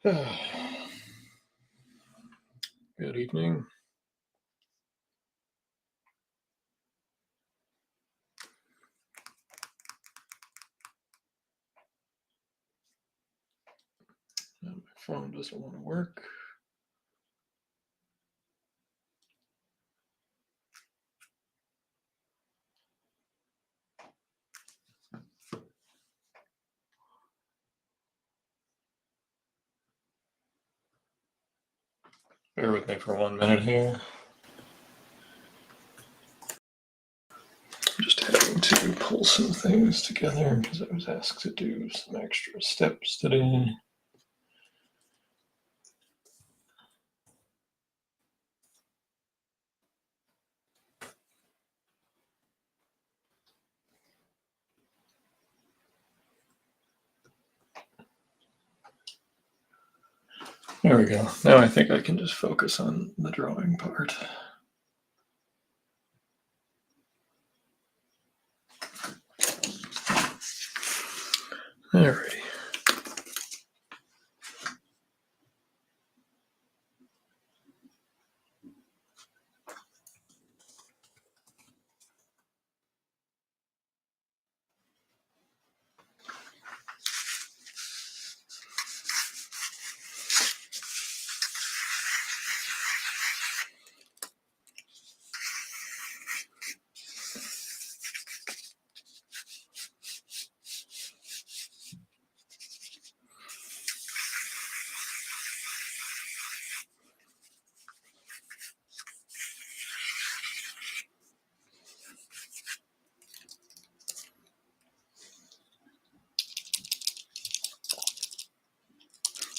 Good evening. My phone doesn't want to work. Bear with me for 1 minute here. I'm just having to pull some things together because I was asked to do some extra steps today. There we go. Now I think I can just focus on the drawing part. Alrighty.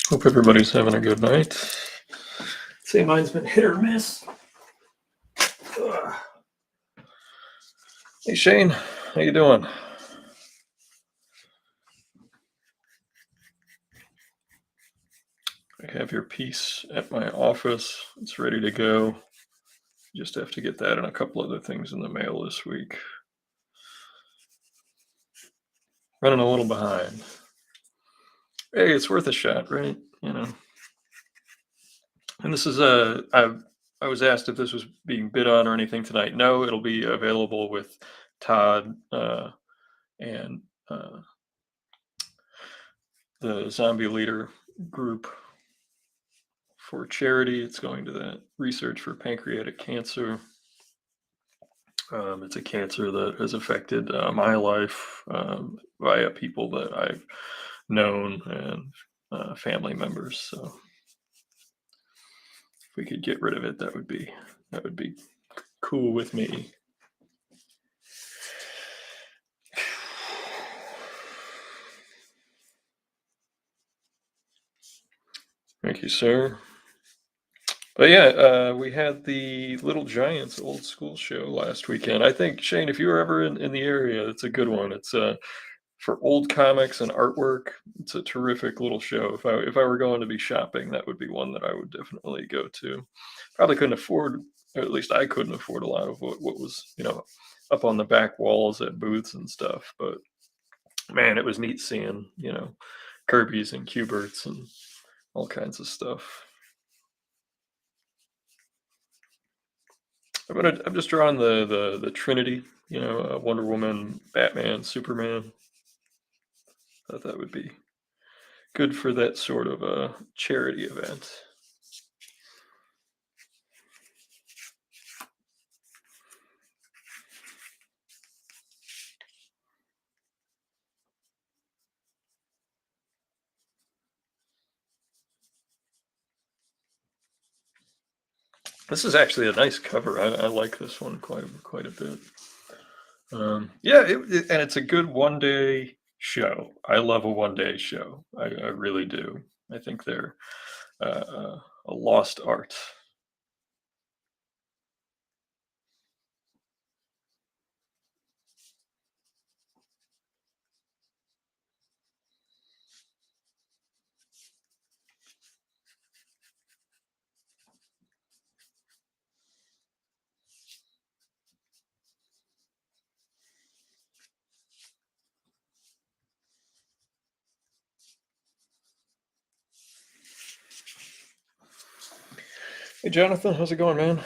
Hope everybody's having a good night. Say mine's been hit or miss. Ugh. Hey Shane, how you doing? I have your piece at my office. It's ready to go. Just have to get that and a couple other things in the mail this week. Running a little behind. Hey, it's worth a shot, right? You know. And this is I was asked if this was being bid on or anything tonight. No, it'll be available with Todd and the Zombie Leader group for charity. It's going to the research for pancreatic cancer. It's a cancer that has affected my life via people that I've known and family members. So if we could get rid of it, that would be cool with me. Thank you, sir. But yeah, we had the Little Giants old school show last weekend. I think, Shane, if you were ever in the area, it's a good one. It's for old comics and artwork. It's a terrific little show. If I were going to be shopping, that would be one that I would definitely go to. Probably couldn't afford, or at least I couldn't afford a lot of what was, up on the back walls at booths and stuff. But man, it was neat seeing, Kirby's and Cuberts and all kinds of stuff. I'm just drawing the Trinity, Wonder Woman, Batman, Superman. Thought that would be good for that sort of a charity event. This is actually a nice cover. I like this one quite a bit. Yeah, and it's a good 1-day show. I love a 1-day show. I really do. I think they're a lost art. Hey, Jonathan, how's it going, man?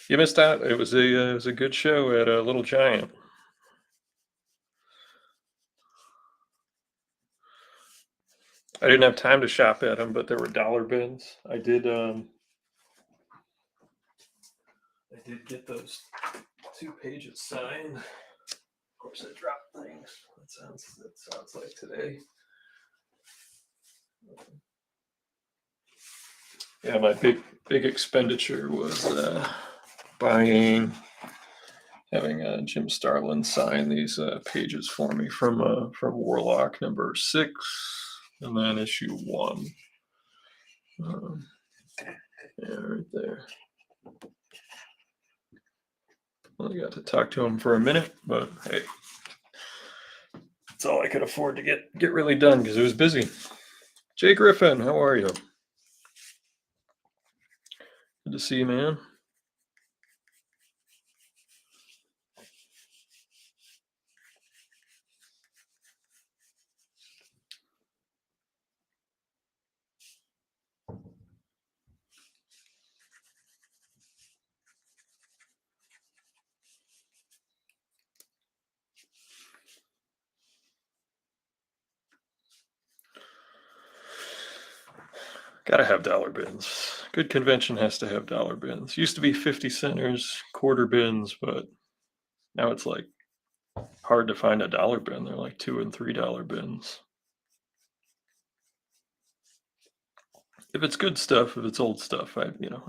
You missed out. It was a good show at Little Giant. I didn't have time to shop at them, but there were dollar bins. I did get those 2 pages signed. Of course, I dropped things. That sounds like today. Yeah, my big expenditure was buying, having Jim Starlin sign these pages for me from Warlock number 6, and then issue 1. Um, yeah, right there. Well, I got to talk to him for a minute, but hey, that's all I could afford to get really done because it was busy. Jay Griffin, how are you? Good to see you, man. Gotta have dollar bins. Good convention has to have dollar bins. Used to be 50 centers, quarter bins, but now it's like hard to find a dollar bin. They're like $2 and $3 bins. If it's good stuff, if it's old stuff,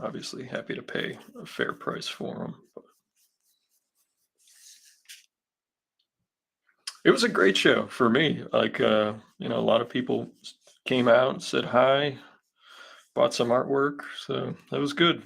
obviously happy to pay a fair price for them. But it was a great show for me. Like, a lot of people came out and said hi, bought some artwork, so that was good.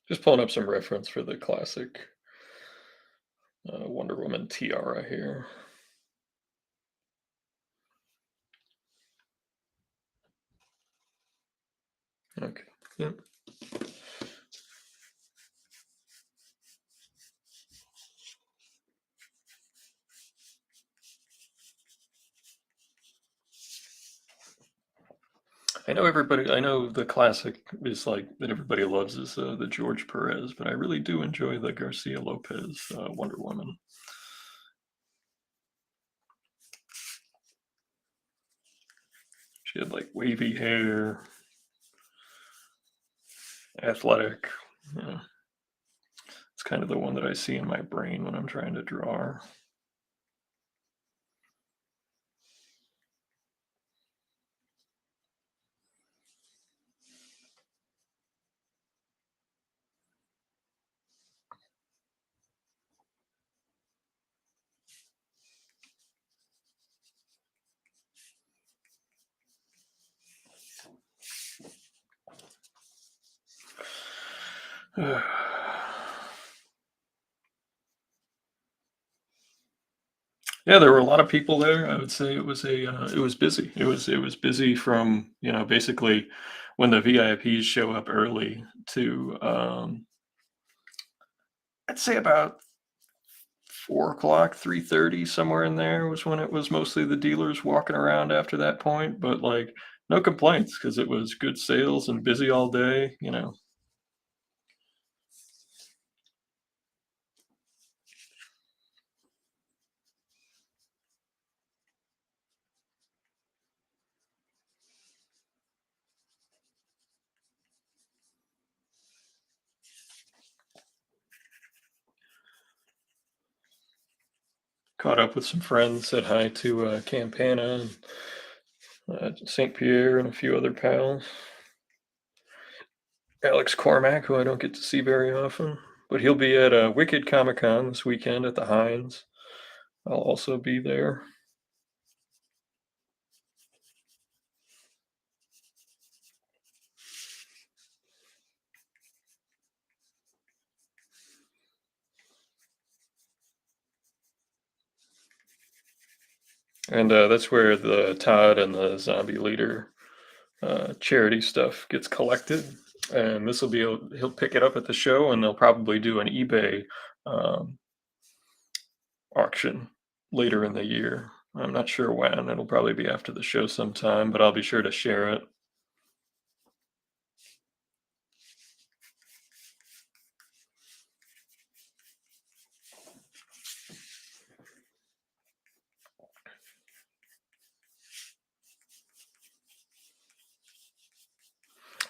Just pulling up some reference for the classic Wonder Woman tiara here. Okay. Yep. I know the classic is like that everybody loves is the George Perez, but I really do enjoy the Garcia Lopez Wonder Woman. She had like wavy hair, athletic. Yeah, it's kind of the one that I see in my brain when I'm trying to draw. Yeah, there were a lot of people there. I would say it was busy. It was busy from basically when the VIPs show up early to I'd say about 4 o'clock, 3:30, somewhere in there was when it was mostly the dealers walking around after that point. But like no complaints because it was good sales and busy all day. Caught up with some friends, said hi to Campana and St. Pierre and a few other pals. Alex Cormack, who I don't get to see very often, but he'll be at Wicked Comic Con this weekend at the Heinz. I'll also be there. And that's where the Todd and the Zombie Leader charity stuff gets collected. And this will be, he'll pick it up at the show, and they'll probably do an eBay um, auction later in the year. I'm not sure when. It'll probably be after the show sometime, but I'll be sure to share it.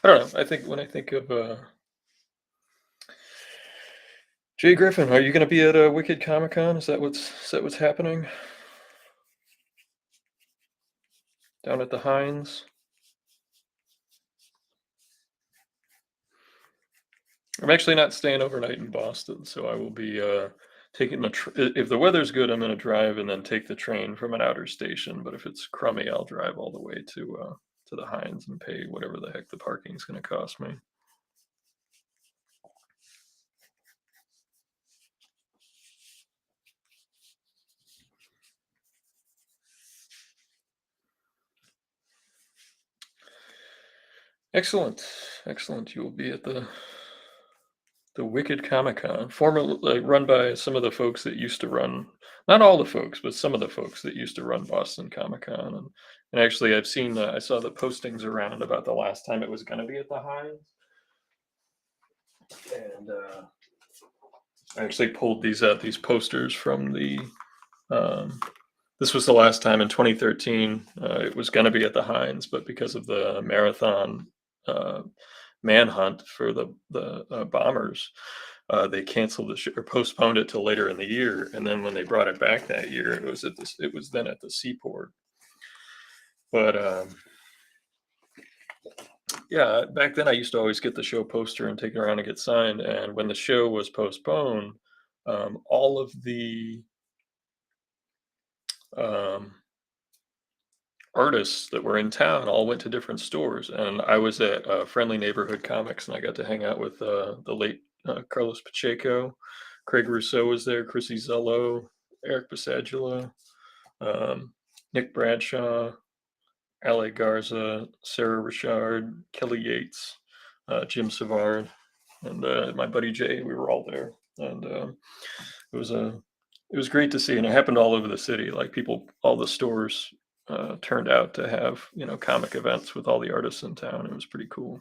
I don't know. I think when I think of Jay Griffin, are you going to be at Wicked Comic Con? Is that what's happening down at the Heinz? I'm actually not staying overnight in Boston, so I will be taking if the weather's good, I'm going to drive and then take the train from an outer station. But if it's crummy, I'll drive all the way to the Heinz and pay whatever the heck the parking's going to cost me. Excellent, excellent. You will be at the Wicked Comic Con, formerly run by some of the folks that used to run, not all the folks, but some of the folks that used to run Boston Comic Con. And actually, I saw the postings around about the last time it was going to be at the Heinz. And I actually pulled these posters from um, this was the last time in 2013 it was going to be at the Heinz, but because of the marathon uh, manhunt for the bombers, they canceled the show or postponed it till later in the year. And then when they brought it back that year, it was then at the Seaport. But yeah, back then I used to always get the show poster and take it around and get signed. And when the show was postponed, all of the um, artists that were in town all went to different stores, and I was at Friendly Neighborhood Comics, and I got to hang out with the late Carlos Pacheco. Craig Rousseau was there, Chrissy Zello, Eric Basagula, Nick Bradshaw, Ale Garza, Sarah Richard, Kelly Yates, Jim Savard, and my buddy Jay. We were all there, and it was a it was great to see, and it happened all over the city. Like all the stores turned out to have comic events with all the artists in town. It was pretty cool.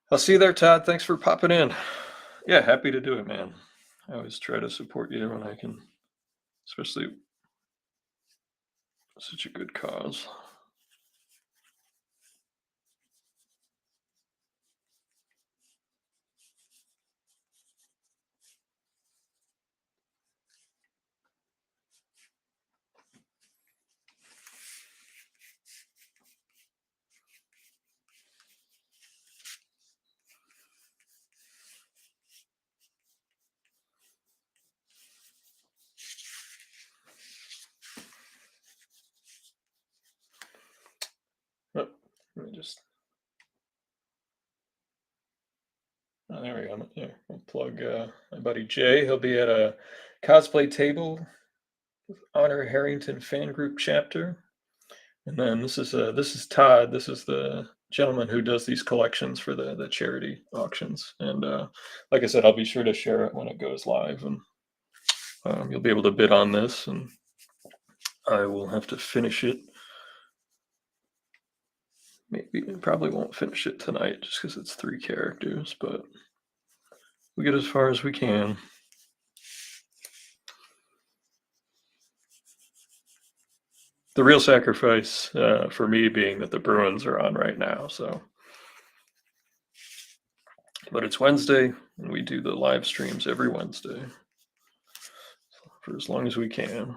I'll see you there, Todd. Thanks for popping in. Yeah, happy to do it, man. I always try to support you when I can, especially such a good cause. Oh, let me just. Oh, there we go. Yeah, I'll plug my buddy Jay. He'll be at a cosplay table with Honor Harrington fan group chapter. And then this is Todd. This is the gentleman who does these collections for the charity auctions. And like I said, I'll be sure to share it when it goes live, and you'll be able to bid on this. And I will have to finish it. Maybe probably won't finish it tonight just because it's 3 characters, but we get as far as we can. The real sacrifice for me being that the Bruins are on right now. So, but it's Wednesday, and we do the live streams every Wednesday for as long as we can.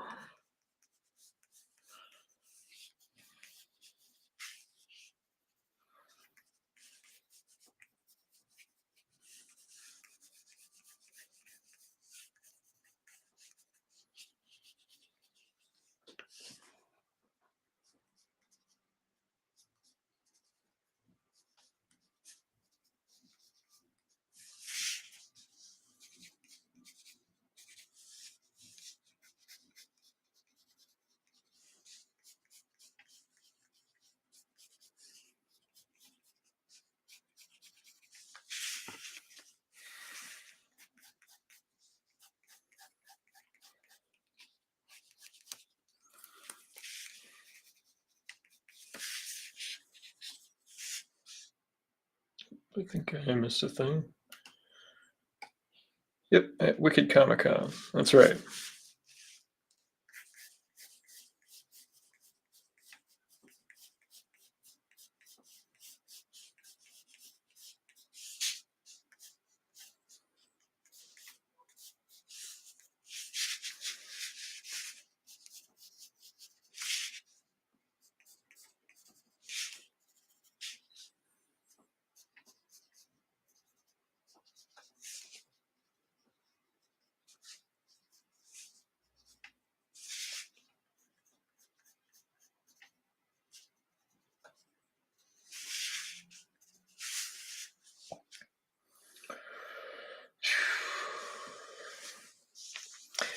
I think I missed a thing. Yep, at Wicked Comic Con. That's right.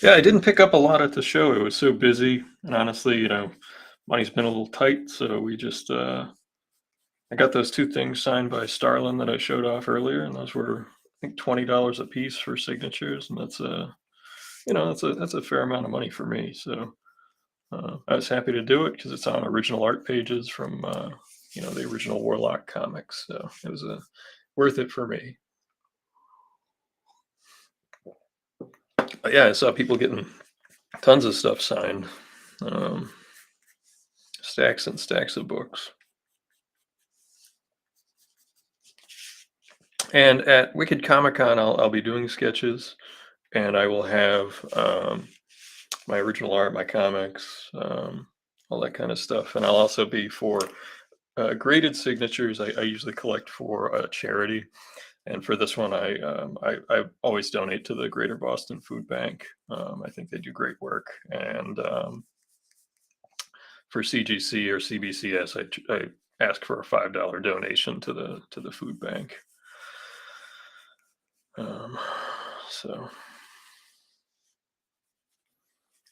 Yeah, I didn't pick up a lot at the show. It was so busy, and honestly, money's been a little tight, so we just I got those two things signed by Starlin that I showed off earlier, and those were I think $20 a piece for signatures, and that's a fair amount of money for me. So I was happy to do it because it's on original art pages from the original Warlock comics. So it was worth it for me. But yeah, I saw people getting tons of stuff signed, um, stacks and stacks of books. And at Wicked Comic Con, I'll be doing sketches, and I will have my original art, my comics, all that kind of stuff. And I'll also be for graded signatures. I usually collect for a charity, and for this one, I always donate to the Greater Boston Food Bank. I think they do great work, and for CGC or CBCS, I ask for a $5 donation to the food bank. So,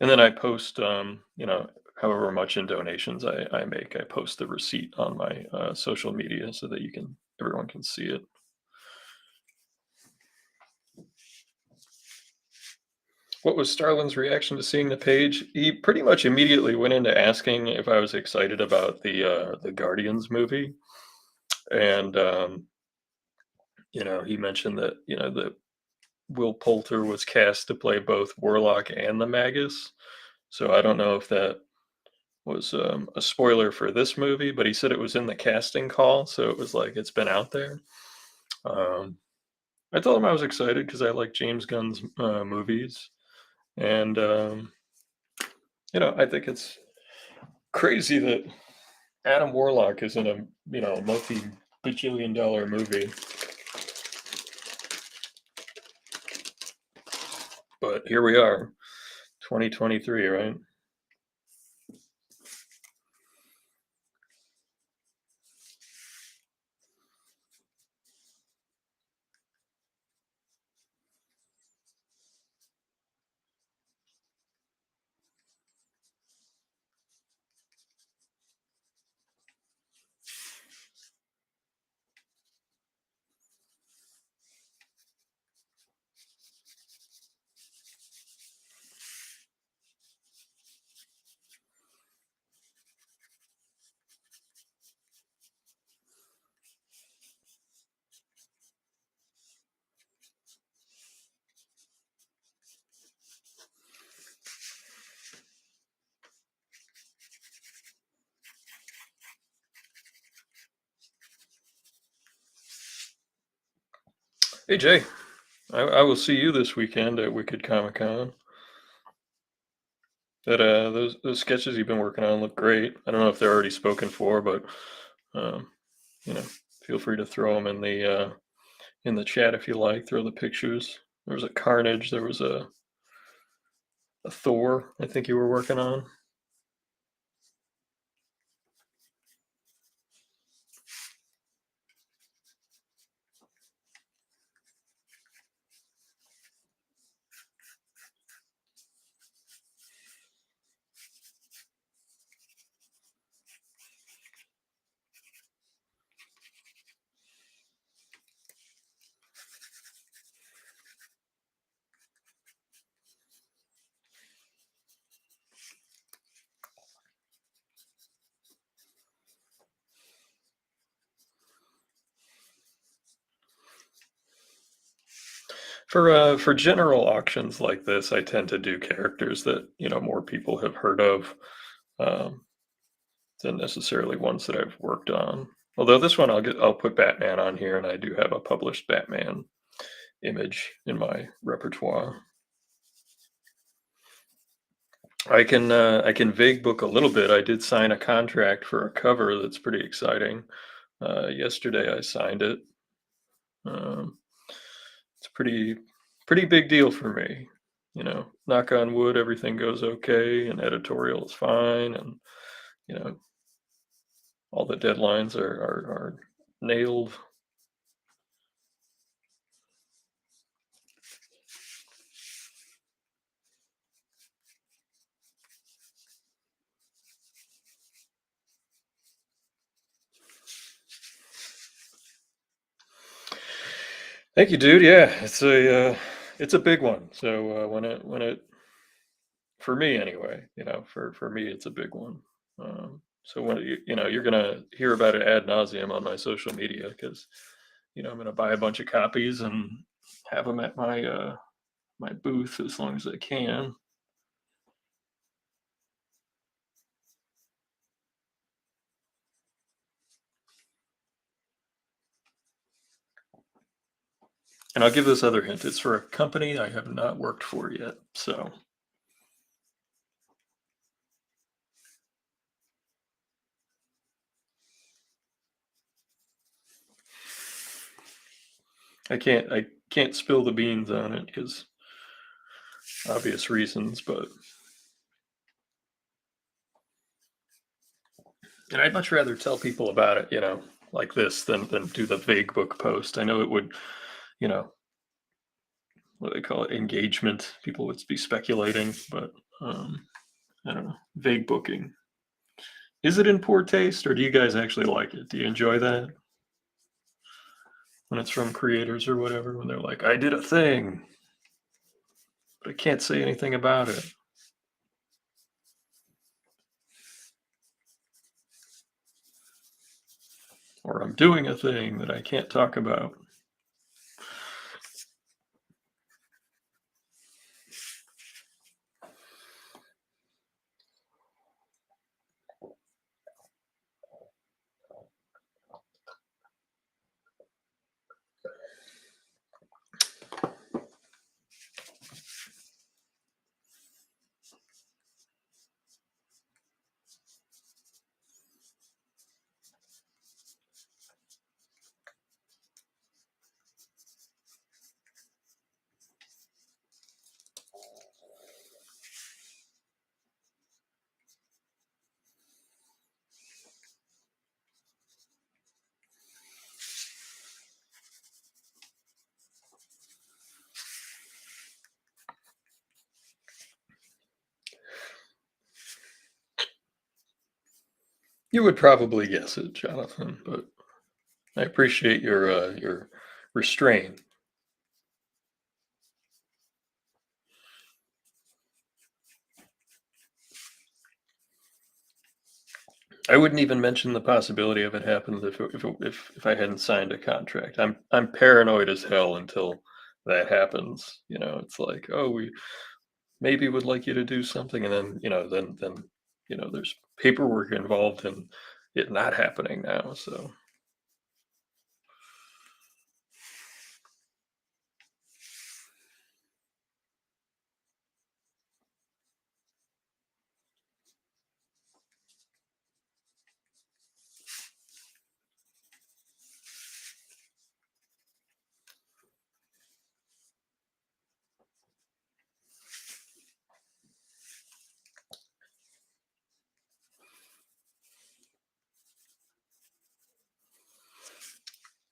and then I post, however much in donations I make, I post the receipt on my social media so that everyone can see it. What was Starlin's reaction to seeing the page? He pretty much immediately went into asking if I was excited about the Guardians movie, and he mentioned that that Will Poulter was cast to play both Warlock and the Magus. So I don't know if that was a spoiler for this movie, but he said it was in the casting call, so it was like it's been out there. Um, I told him I was excited because I like James Gunn's movies, and I think it's crazy that Adam Warlock is in a multi-bajillion-dollar movie, but here we are, 2023, right? Hey Jay, I will see you this weekend at Wicked Comic Con. Those sketches you've been working on look great. I don't know if they're already spoken for, but um, you know, feel free to throw them in the chat if you like. Throw the pictures. There was a Carnage. There was a Thor. I think you were working on. For general auctions like this, I tend to do characters that more people have heard of. Um, than necessarily ones that I've worked on. Although this one I'll put Batman on here, and I do have a published Batman image in my repertoire. I can vague book a little bit. I did sign a contract for a cover that's pretty exciting. Yesterday I signed it. Um, it's a pretty big deal for me. Knock on wood, everything goes okay, and editorial is fine, and you know all the deadlines are nailed. Thank you, dude. Yeah, it's a big one. So when it for me anyway, for me it's a big one. So when you're gonna hear about it ad nauseum on my social media because I'm gonna buy a bunch of copies and have them at my booth as long as I can. And I'll give this other hint. It's for a company I have not worked for yet. So I can't spill the beans on it because obvious reasons, but and I'd much rather tell people about it, like this than do the vague book post. I know it would, you know, what do they call it, engagement. People would be speculating, but I don't know. Vague booking. Is it in poor taste, or do you guys actually like it? Do you enjoy that when it's from creators or whatever? When they're like, "I did a thing, but I can't say anything about it," or "I'm doing a thing that I can't talk about." You would probably guess it, Jonathan, but I appreciate your restraint. I wouldn't even mention the possibility of it happening if I hadn't signed a contract. I'm paranoid as hell until that happens. It's like, oh, we maybe would like you to do something, and then there's paperwork involved in it not happening now. So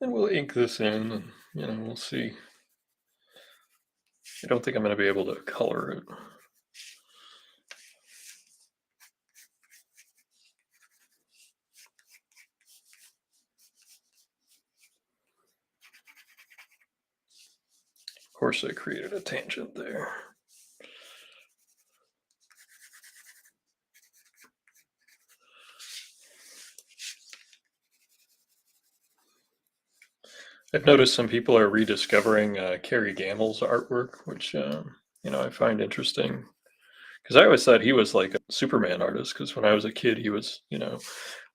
And we'll ink this in, and we'll see. I don't think I'm going to be able to color it. Of course, I created a tangent there. I've noticed some people are rediscovering Cary Gamble's artwork, which I find interesting because I always thought he was like a Superman artist. Because when I was a kid, he was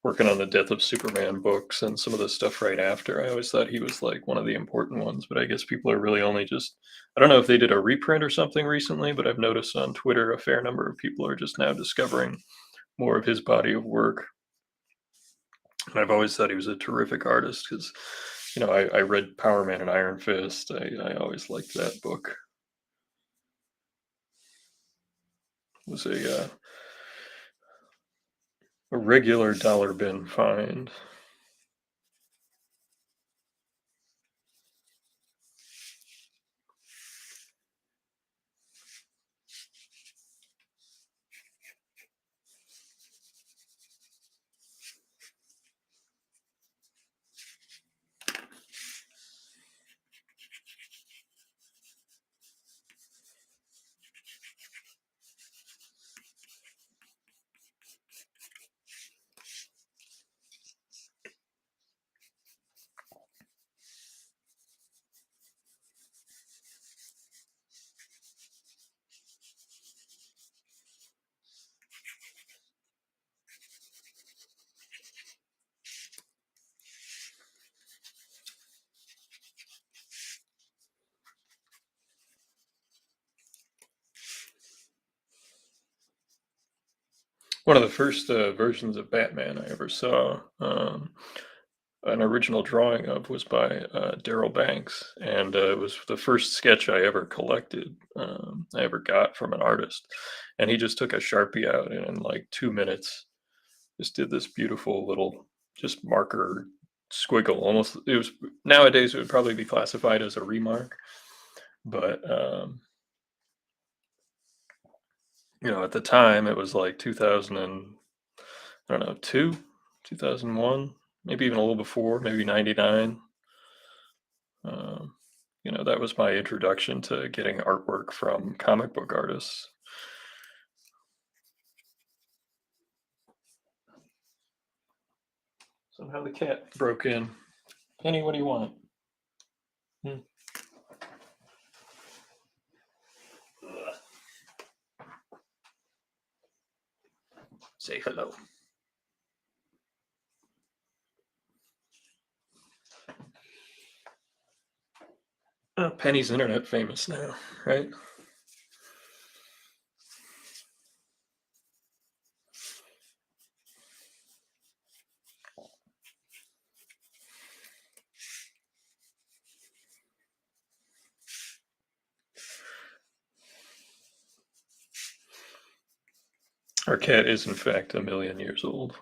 working on the Death of Superman books and some of the stuff right after. I always thought he was like one of the important ones, but I guess people are really only just. I don't know if they did a reprint or something recently, but I've noticed on Twitter a fair number of people are just now discovering more of his body of work. And I've always thought he was a terrific artist because, I read Power Man and Iron Fist. I always liked that book. It was a regular dollar bin find. One of the first versions of Batman I ever saw, an original drawing of, was by Darryl Banks, and it was the first sketch I ever collected, I ever got from an artist. And he just took a Sharpie out and in like 2 minutes just did this beautiful little just marker squiggle. Almost, it was nowadays it would probably be classified as a remark, but at the time it was like 2000 and I don't know, 2001, maybe even a little before, maybe 99. Um, that was my introduction to getting artwork from comic book artists. Somehow the cat broke in. Penny, what do you want? Hmm. Say hello. Penny's internet famous now, right? Our cat is, in fact, 1,000,000 years old.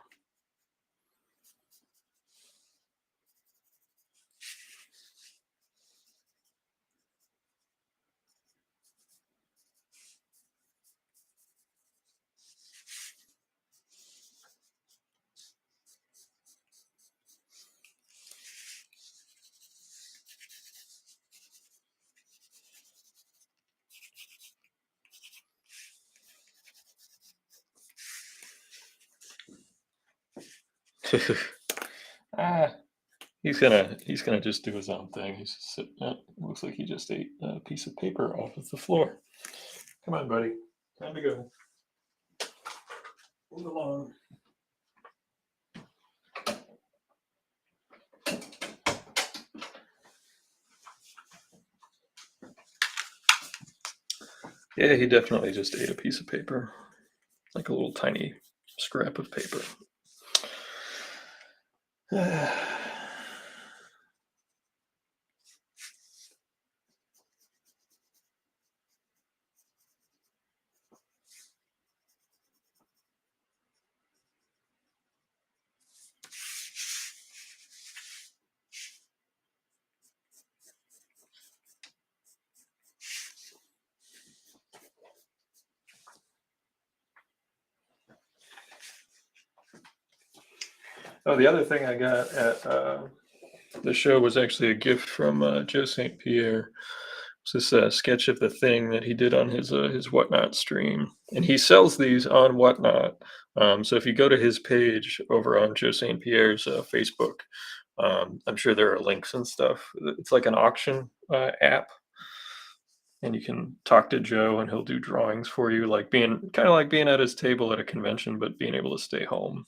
ah, he's gonna just do his own thing. He's just sitting. Looks like he just ate a piece of paper off of the floor. Come on, buddy. Time to go. Move along. Yeah, he definitely just ate a piece of paper, like a little tiny scrap of paper. Oh, the other thing I got at the show was actually a gift from Joe St. Pierre. It's this sketch of the thing that he did on his Whatnot stream, and he sells these on Whatnot. So if you go to his page over on Joe St. Pierre's Facebook, I'm sure there are links and stuff. It's like an auction app, and you can talk to Joe, and he'll do drawings for you, like being kind of like being at his table at a convention, but being able to stay home.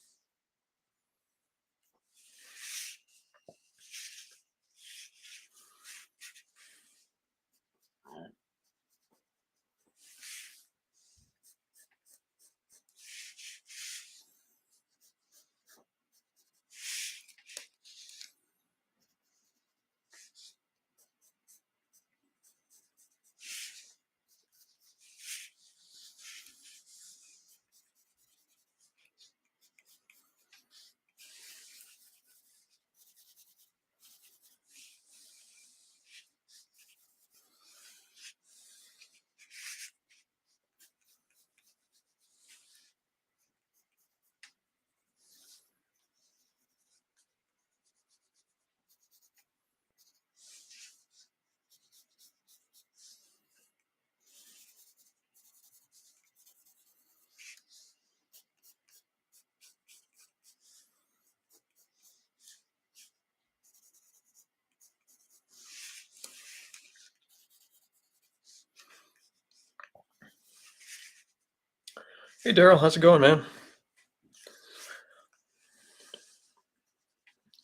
Hey, Daryl, how's it going, man?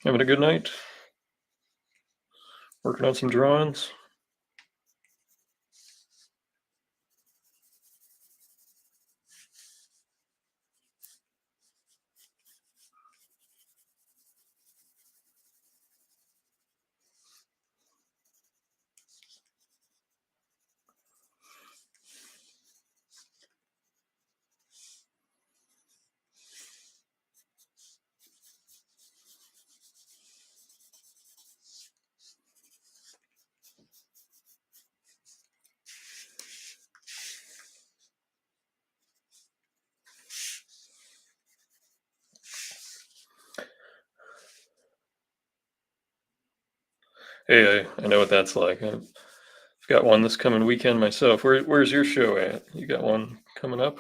Having a good night? Working on some drawings? Hey, I know what that's like. I've got one this coming weekend myself. Where's your show at? You got one coming up?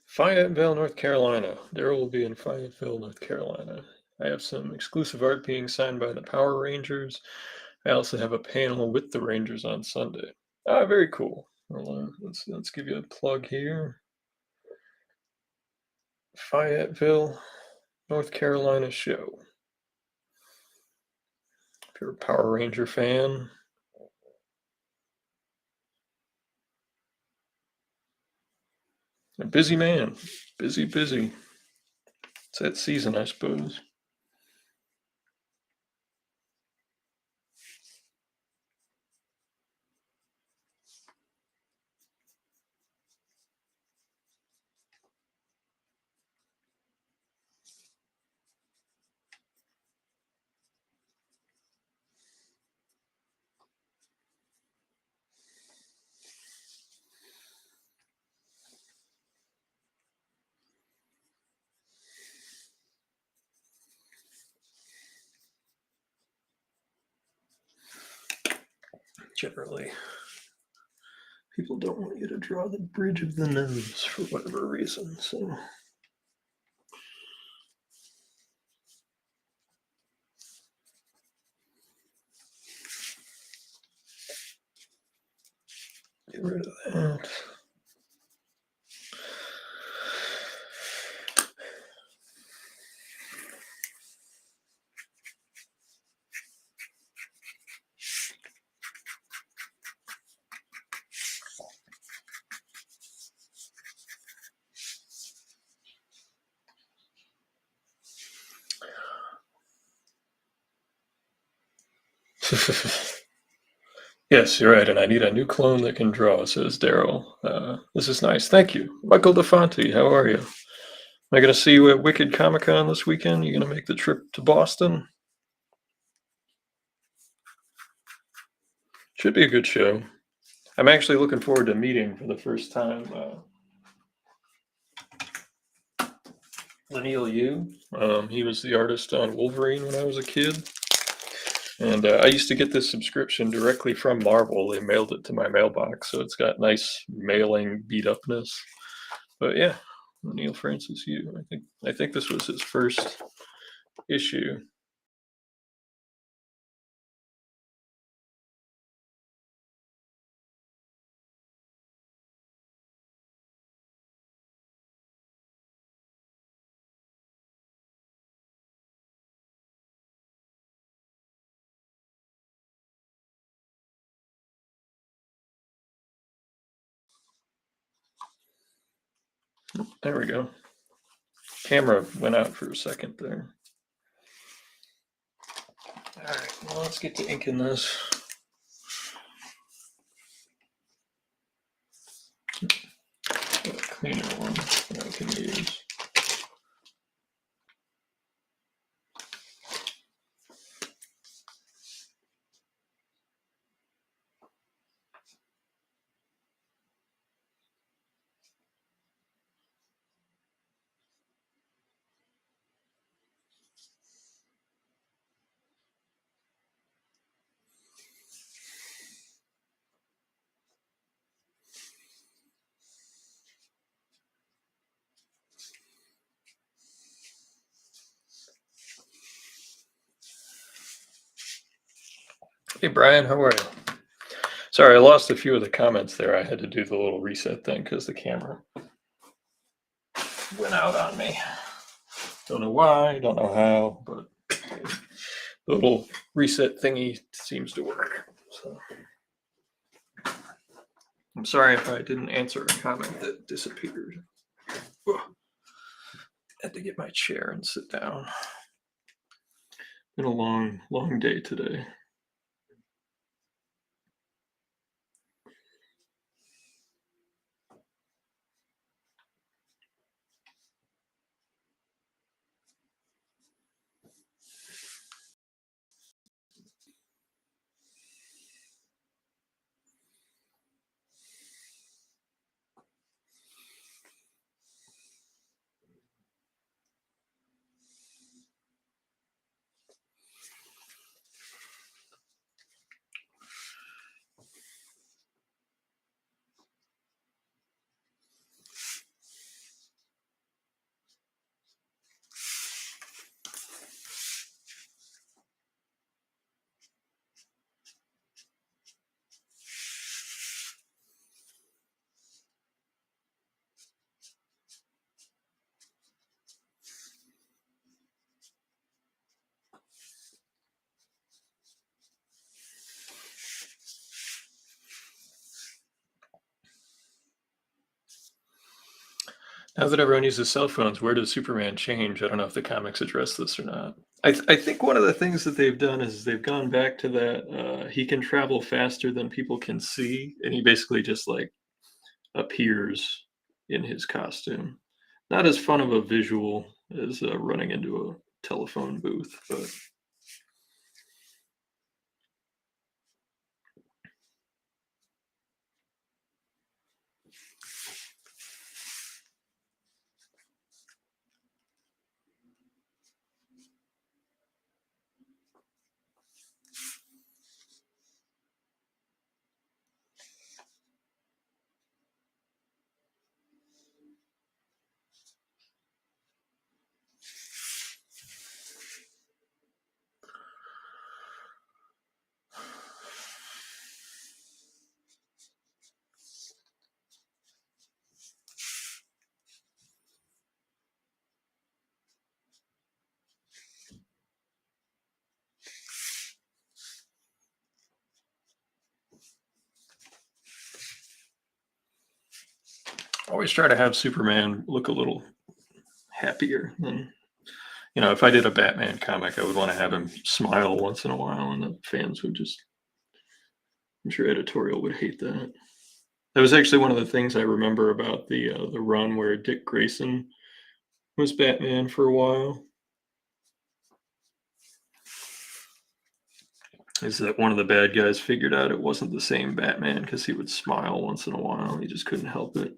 Fayetteville, North Carolina. Daryl will be in Fayetteville, North Carolina. I have some exclusive art being signed by the Power Rangers. I also have a panel with the Rangers on Sunday. Ah, very cool. Well, let's give you a plug here. Fayetteville, North Carolina show. If you're a Power Ranger fan, a busy man, busy. It's that season, I suppose. Generally, people don't want you to draw the bridge of the nose for whatever reason, so. Get rid of that. Yes, you're right, and I need a new clone that can draw, says Daryl. This is nice. Thank you. Michael DeFonte, how are you? Am I going to see you at Wicked Comic Con this weekend? You going to make the trip to Boston? Should be a good show. I'm actually looking forward to meeting for the first time Laniel Yu. He was the artist on Wolverine when I was a kid. And I used to get this subscription directly from Marvel. They mailed it to my mailbox, so it's got nice mailing beat upness. But yeah, Neil Francis Yu. I think this was his first issue. There we go. Camera went out for a second there. All right, well, let's get to inking this. A cleaner one that I can use. Hey, Brian, how are you? Sorry, I lost a few of the comments there. I had to do the little reset thing because the camera went out on me. Don't know why, don't know how, but the little reset thingy seems to work. So I'm sorry if I didn't answer a comment that disappeared. Ugh. Had to get my chair and sit down. Been a long, long day today. Now that everyone uses cell phones, where does Superman change? I don't know if the comics address this or not. I think one of the things that they've done is they've gone back to that he can travel faster than people can see, and he basically just like appears in his costume. Not as fun of a visual as running into a telephone booth, but always try to have Superman look a little happier than, if I did a Batman comic, I would want to have him smile once in a while, and the fans would just, I'm sure editorial would hate that. That was actually one of the things I remember about the run where Dick Grayson was Batman for a while. Is that one of the bad guys figured out it wasn't the same Batman because he would smile once in a while. He just couldn't help it.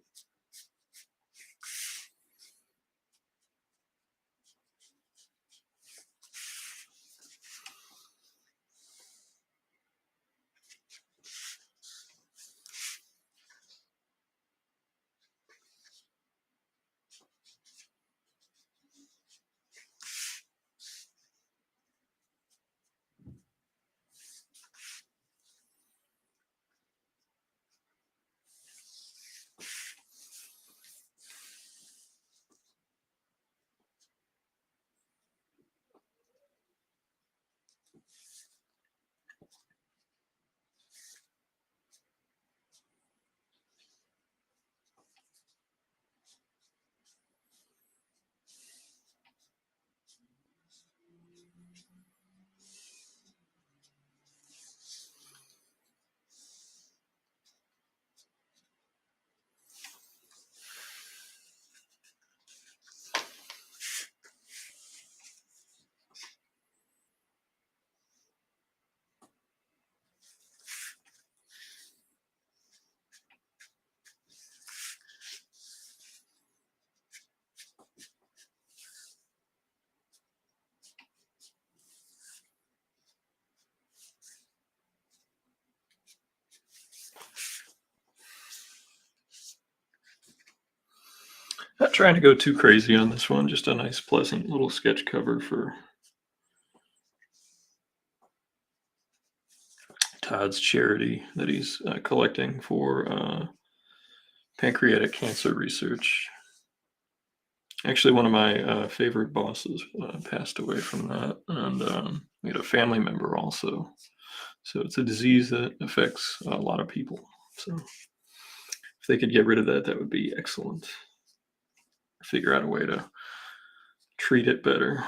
Not trying to go too crazy on this one, just a nice, pleasant little sketch cover for Todd's charity that he's collecting for pancreatic cancer research. Actually, one of my favorite bosses passed away from that, and we had a family member also. So it's a disease that affects a lot of people. So if they could get rid of that, that would be excellent. Figure out a way to treat it better.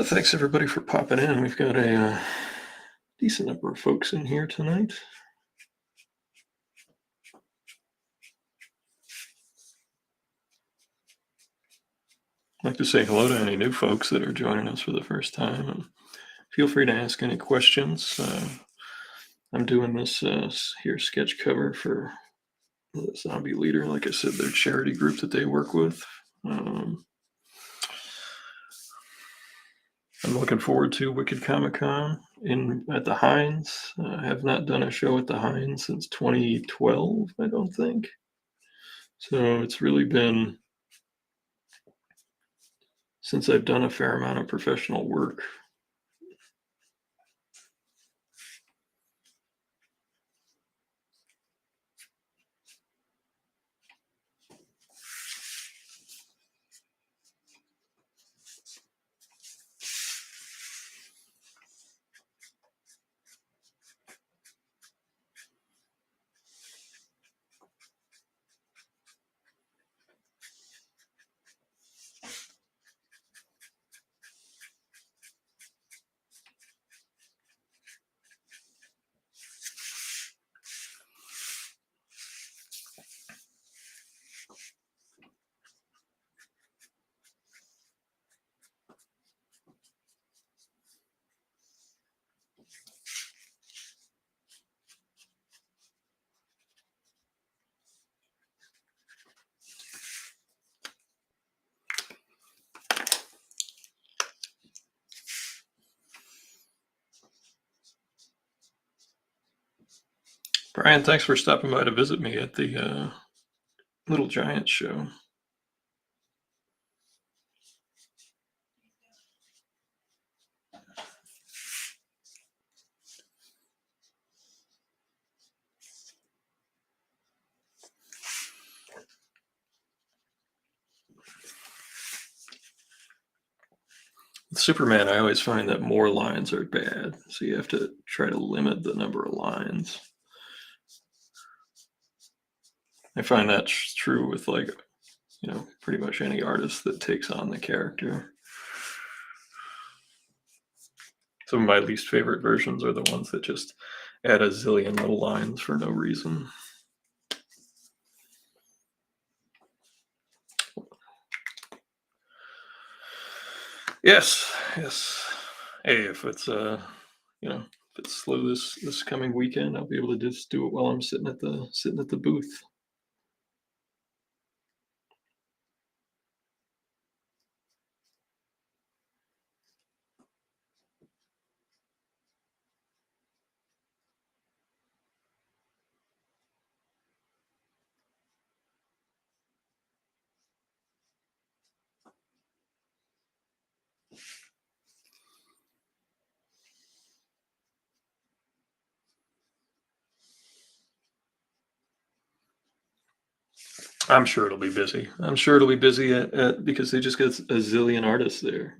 Thanks everybody for popping in. We've got a decent number of folks in here tonight. I'd like to say hello to any new folks that are joining us for the first time, and feel free to ask any questions. I'm doing this here sketch cover for the Zombie Leader. Like I said, their charity group that they work with. I'm looking forward to Wicked Comic Con at the Heinz. I have not done a show at the Heinz since 2012, I don't think. So it's really been since I've done a fair amount of professional work. Brian, thanks for stopping by to visit me at the Little Giants show. With Superman, I always find that more lines are bad, so you have to try to limit the number of lines. I find that's true with, like, pretty much any artist that takes on the character. Some of my least favorite versions are the ones that just add a zillion little lines for no reason. Yes, yes. Hey, if it's if it's slow this coming weekend, I'll be able to just do it while I'm sitting at the booth. I'm sure it'll be busy. I'm sure it'll be busy at because they just got a zillion artists there.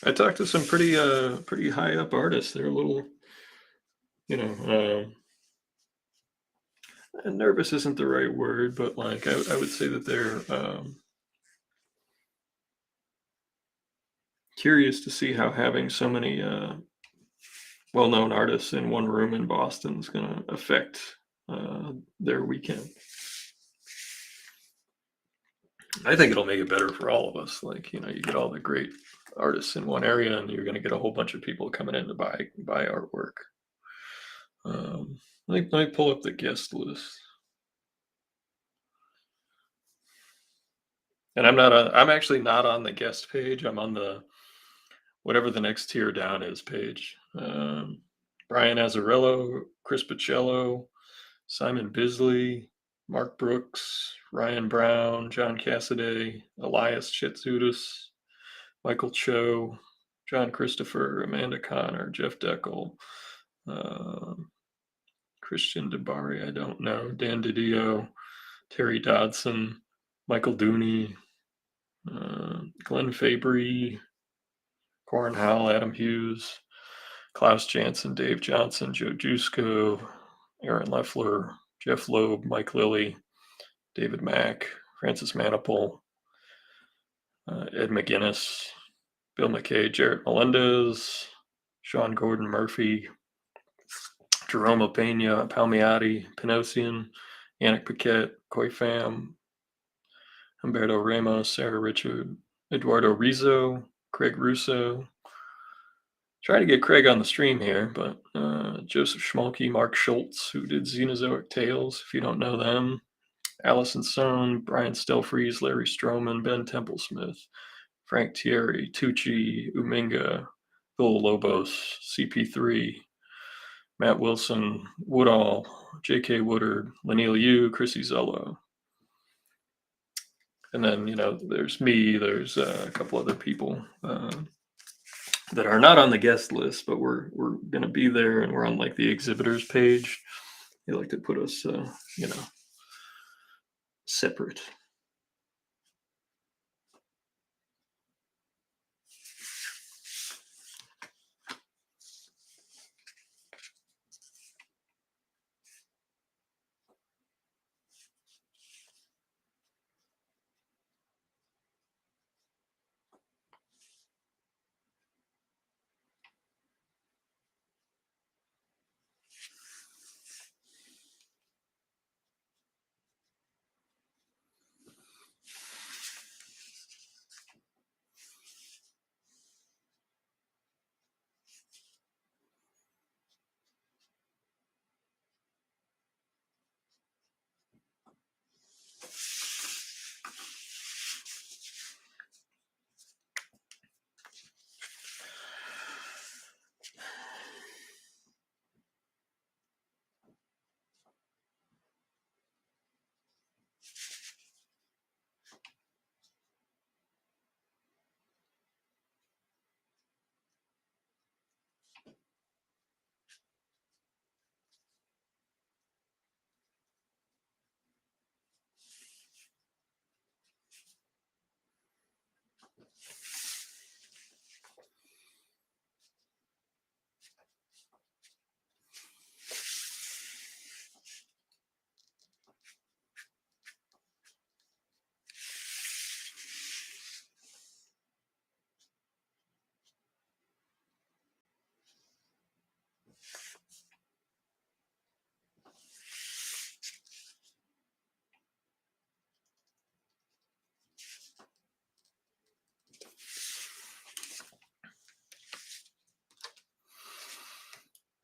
I talked to some pretty high up artists. They're a little, you know, nervous isn't the right word, but like I would say that they're curious to see how having so many well-known artists in one room in Boston is going to affect their weekend. I think it'll make it better for all of us. Like, you get all the great artists in one area, and you're going to get a whole bunch of people coming in to buy artwork. Let me pull up the guest list. And I'm actually not on the guest page. I'm on the whatever the next tier down is page. Brian Azzarello, Chris Pacello, Simon Bisley, Mark Brooks, Ryan Brown, John Cassaday, Elias Chetsudis, Michael Cho, John Christopher, Amanda Connor, Jeff Deckel, Christian DeBari, I don't know, Dan Didio, Terry Dodson, Michael Dooney, Glenn Fabry, Corin Howell, Adam Hughes, Klaus Janson, Dave Johnson, Joe Jusko, Aaron Leffler, Jeff Loeb, Mike Lilly, David Mack, Francis Manipul, Ed McGuinness, Bill McKay, Jarrett Melendez, Sean Gordon Murphy, Jerome Pena, Palmiotti, Panosian, Yannick Paquette, Koi Pham, Humberto Ramos, Sarah Richard, Eduardo Rizzo, Craig Russo. Trying to get Craig on the stream here, but Joseph Schmalke, Mark Schultz, who did Xenozoic Tales, if you don't know them, Allison Sohn, Brian Stelfreeze, Larry Stroman, Ben Templesmith, Frank Thierry, Tucci, Uminga, Bill Lobos, CP3, Matt Wilson, Woodall, J.K. Woodard, Lanil Yu, Chrissy Zello. And then, there's me, there's a couple other people that are not on the guest list, but we're going to be there, and we're on like the exhibitors page. They like to put us, separate.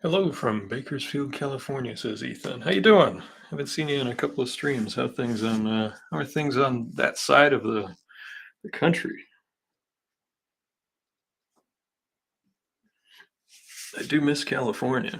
Hello from Bakersfield, California, says Ethan. How you doing? Haven't seen you in a couple of streams. How are things on that side of the country? I do miss California.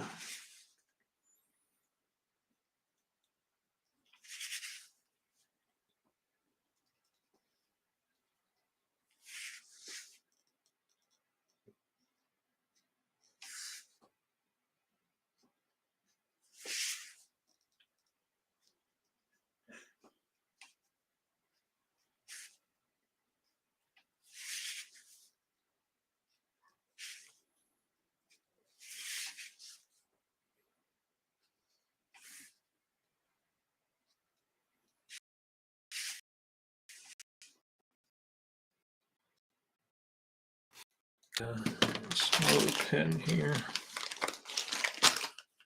Slow pen here.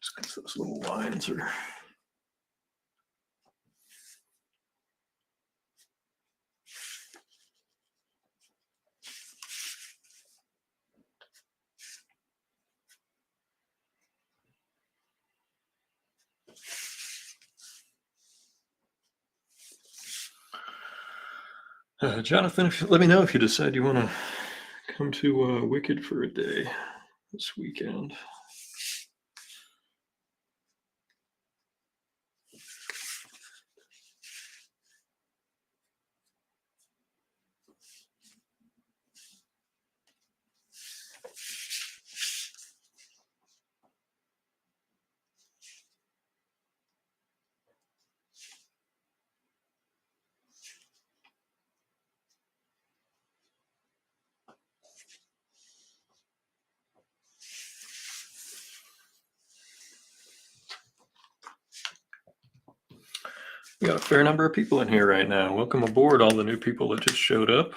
Just 'cause those little lines are. Jonathan, let me know if you decide you want to come to Wicked for a day this weekend. We got a fair number of people in here right now. Welcome aboard, all the new people that just showed up.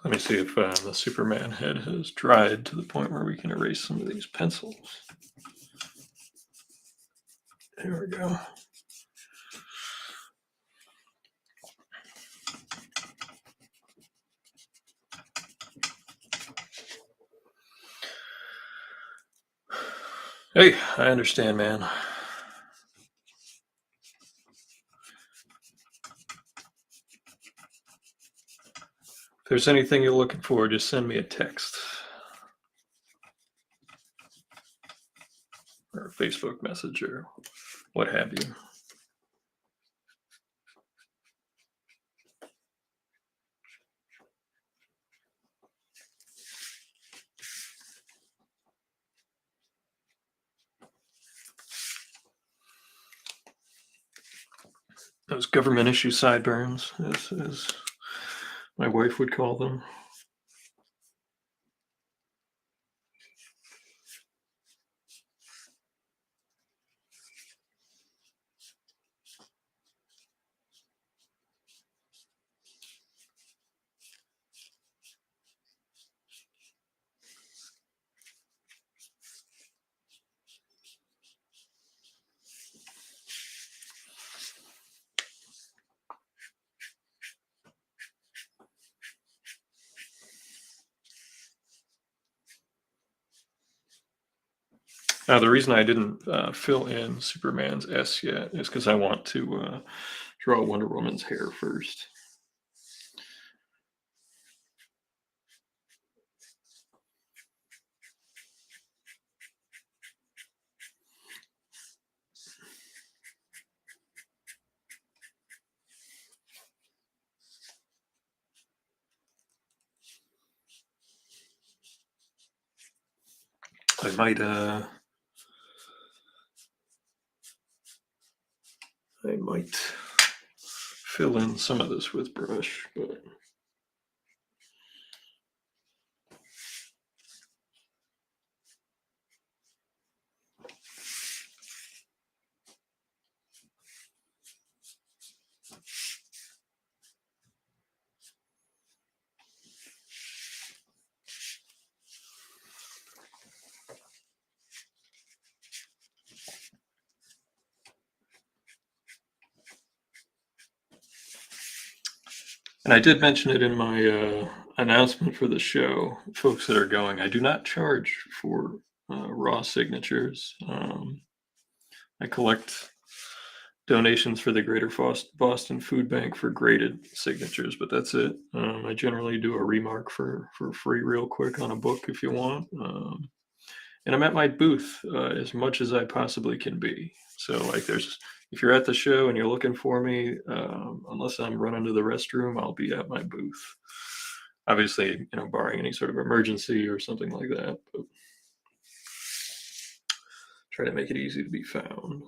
Let me see if the Superman head has dried to the point where we can erase some of these pencils. There we go. Hey, I understand, man. If there's anything you're looking for, just send me a text or a Facebook message or what have you. Those government issue sideburns, as my wife would call them. Now, the reason I didn't fill in Superman's S yet is because I want to draw Wonder Woman's hair first. I might fill in some of this with brush, but and I did mention it in my announcement for the show. Folks that are going, I do not charge for raw signatures. I collect donations for the Greater Boston Food Bank for graded signatures, but that's it. I generally do a remark for free, real quick, on a book if you want. And I'm at my booth as much as I possibly can be. So, like, if you're at the show and you're looking for me, unless I'm running to the restroom, I'll be at my booth. Obviously, barring any sort of emergency or something like that, but try to make it easy to be found.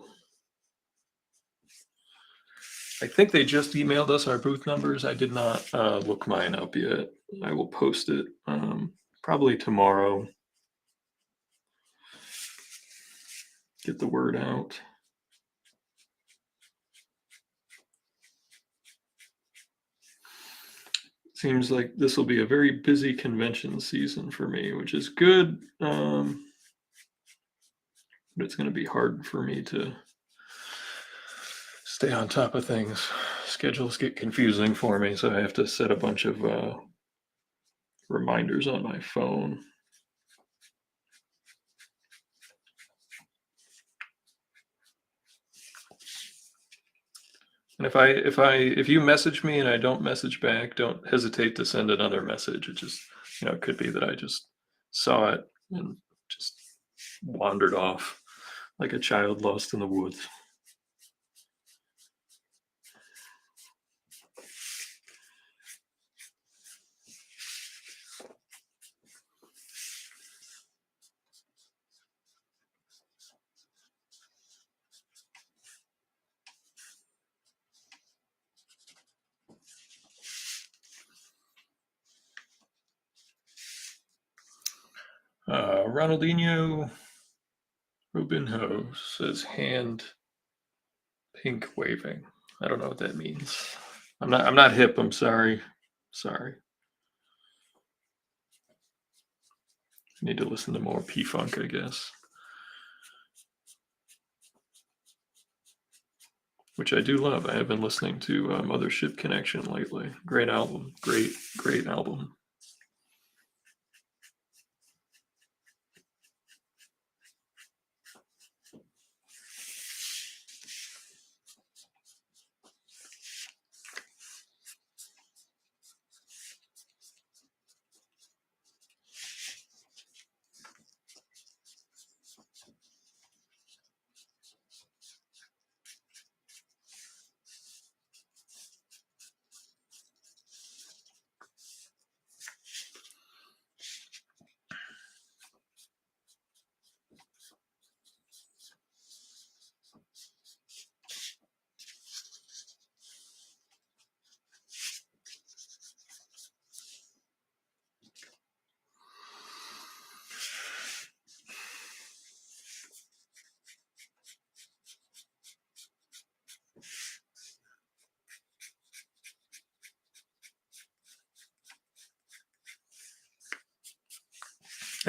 I think they just emailed us our booth numbers. I did not look mine up yet. I will post it probably tomorrow. Get the word out. Seems like this will be a very busy convention season for me, which is good. But it's going to be hard for me to stay on top of things. Schedules get confusing for me, so I have to set a bunch of reminders on my phone. And if you message me and I don't message back, don't hesitate to send another message. It just, it could be that I just saw it and just wandered off like a child lost in the woods. Ronaldinho Rubinho says hand pink waving. I don't know what that means. I'm not hip. I'm sorry. Sorry. I need to listen to more P-Funk, I guess. Which I do love. I have been listening to Mothership Connection lately. Great album. Great album.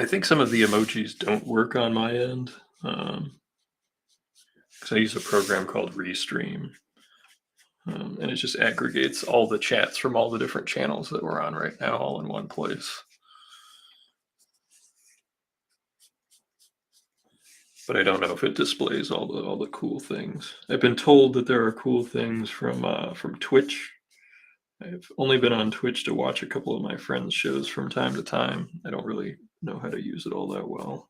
I think some of the emojis don't work on my end because I use a program called Restream, and it just aggregates all the chats from all the different channels that we're on right now all in one place. but I don't know if it displays all the cool things. I've been told that there are cool things from Twitch. I've only been on Twitch to watch a couple of my friends' shows from time to time. I don't really know how to use it all that well.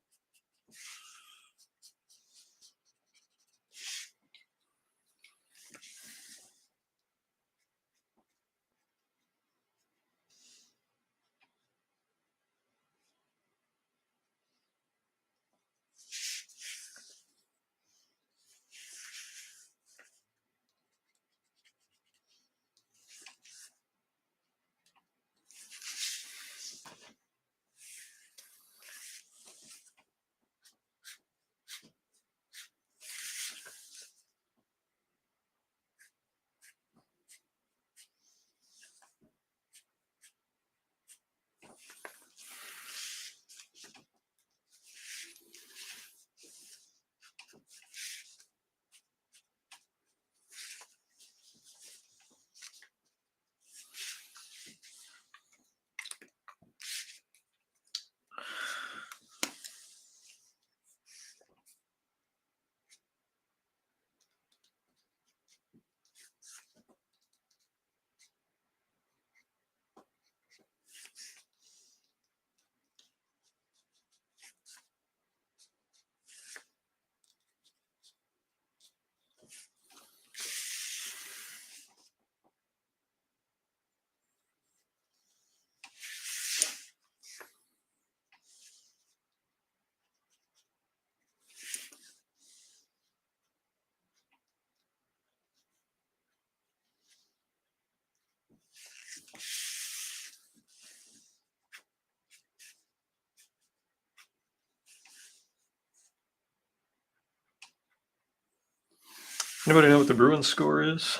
Anybody know what the Bruins score is?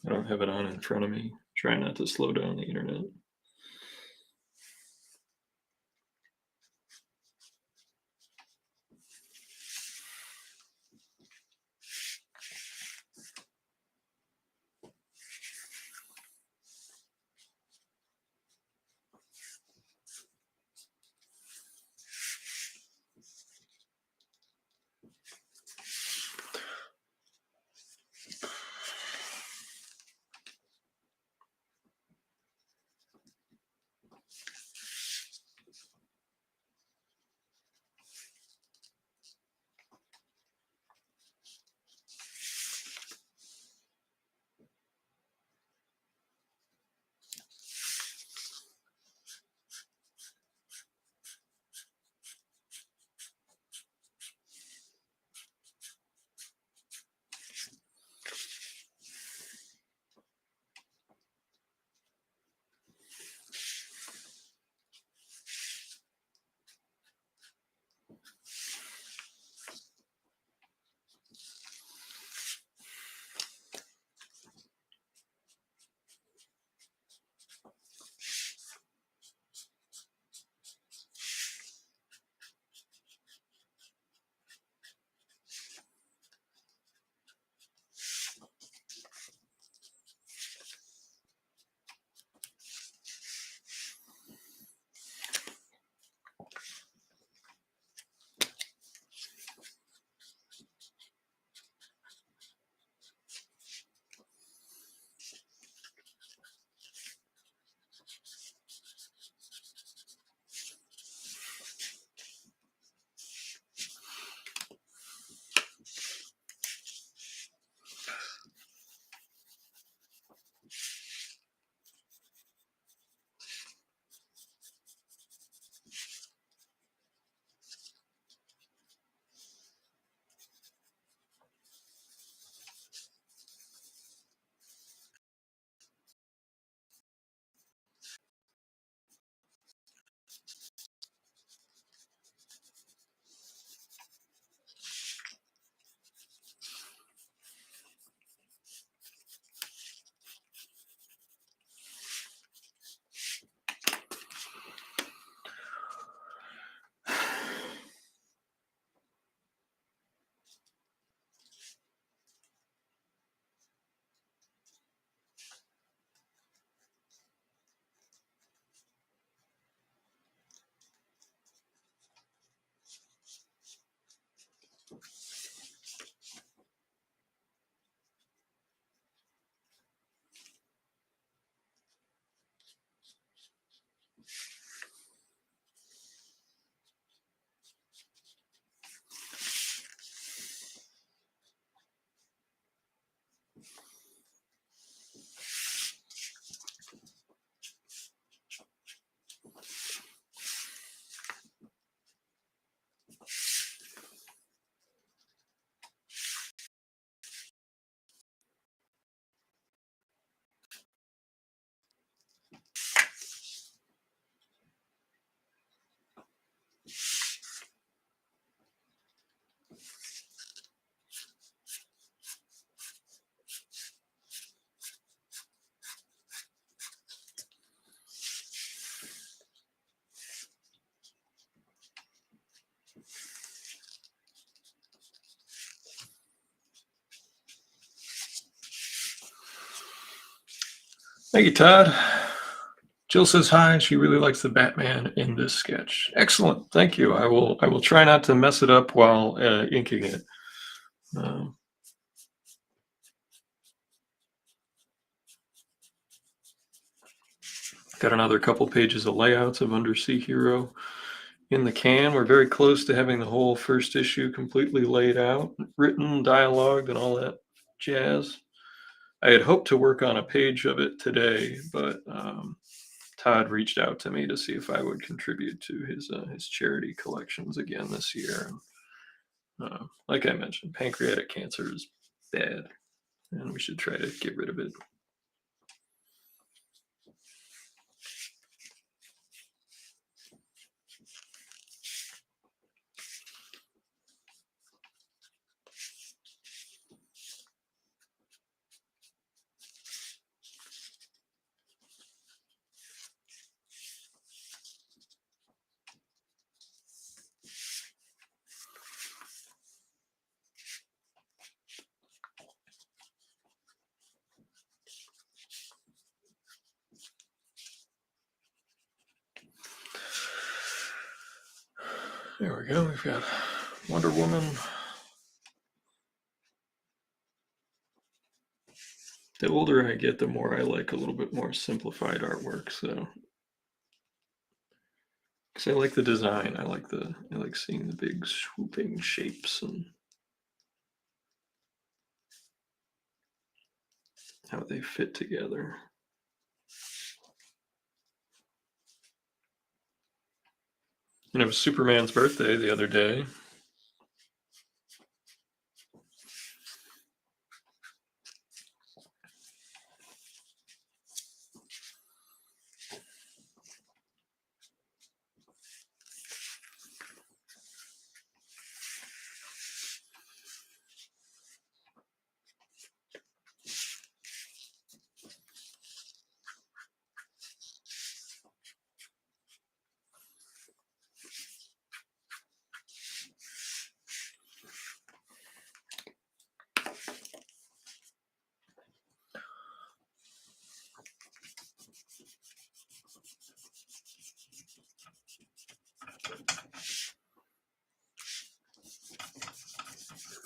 I don't have it on in front of me. Try not to slow down the internet. Thank you, Todd. Jill says hi. She really likes the Batman in this sketch. Excellent. Thank you. I will try not to mess it up while inking it. Um, got another couple pages of layouts of Undersea Hero in the can. We're very close to having the whole first issue completely laid out, written, dialogued, and all that jazz. I had hoped to work on a page of it today, but Todd reached out to me to see if I would contribute to his charity collections again this year. And, like I mentioned, pancreatic cancer is bad, and we should try to get rid of it. There we go. We've got Wonder Woman. The older I get, the more I like a little bit more simplified artwork. So, because I like the design, I like seeing the big swooping shapes and how they fit together. And it was Superman's birthday the other day.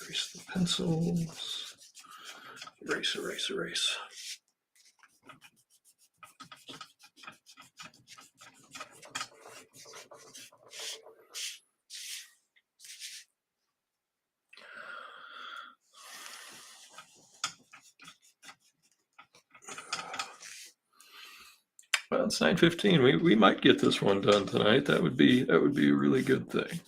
Erase the pencils. Erase, erase, erase. Well, it's 9:15. We might get this one done tonight. That would be a really good thing.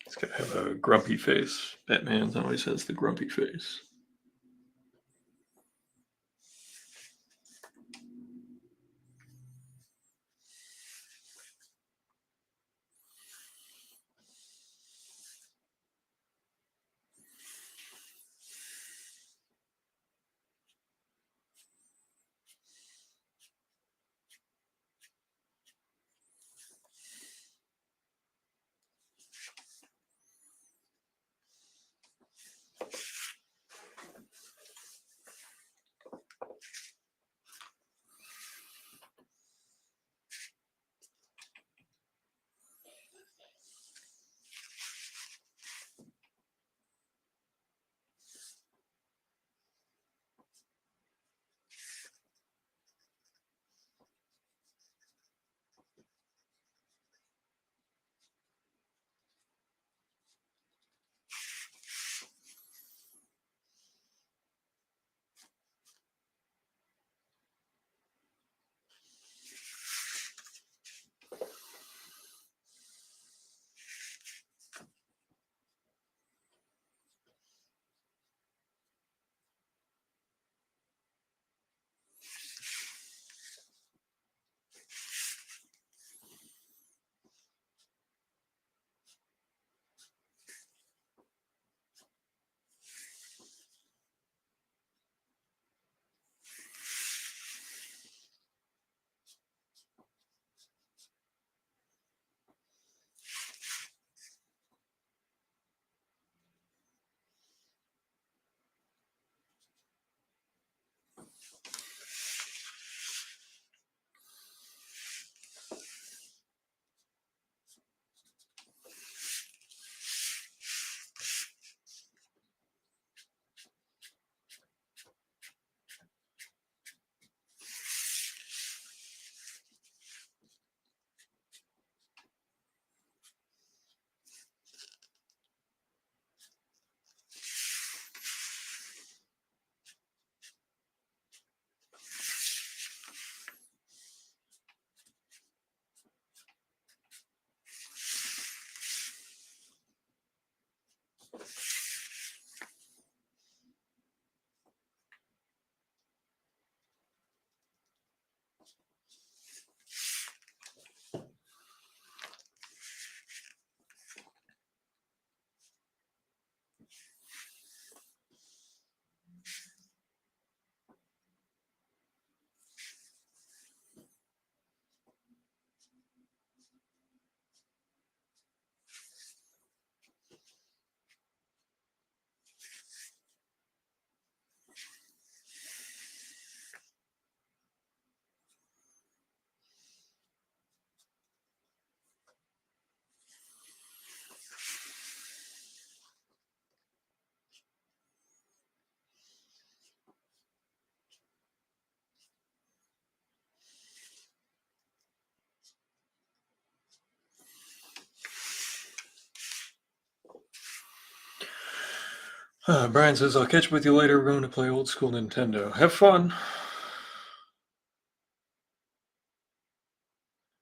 It's gonna have a grumpy face. Batman always has the grumpy face. Brian says, I'll catch up with you later. We're going to play old school Nintendo. Have fun.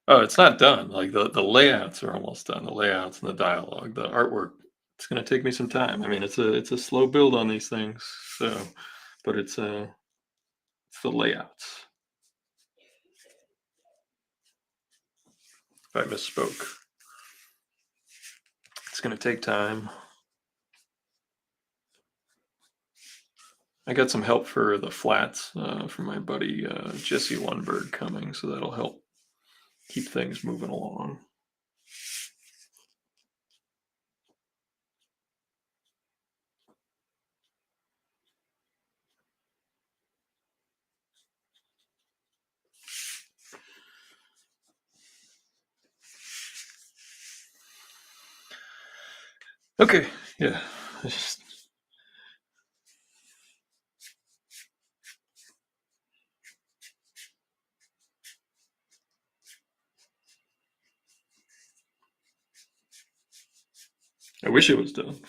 Oh, it's not done. Like the layouts are almost done. The layouts and the dialogue, the artwork. It's going to take me some time. I mean, it's a slow build on these things. So, but it's the layouts. If I misspoke, it's going to take time. I got some help for the flats from my buddy Jesse Lundberg coming, so that'll help keep things moving along. Okay, yeah. I wish it was done.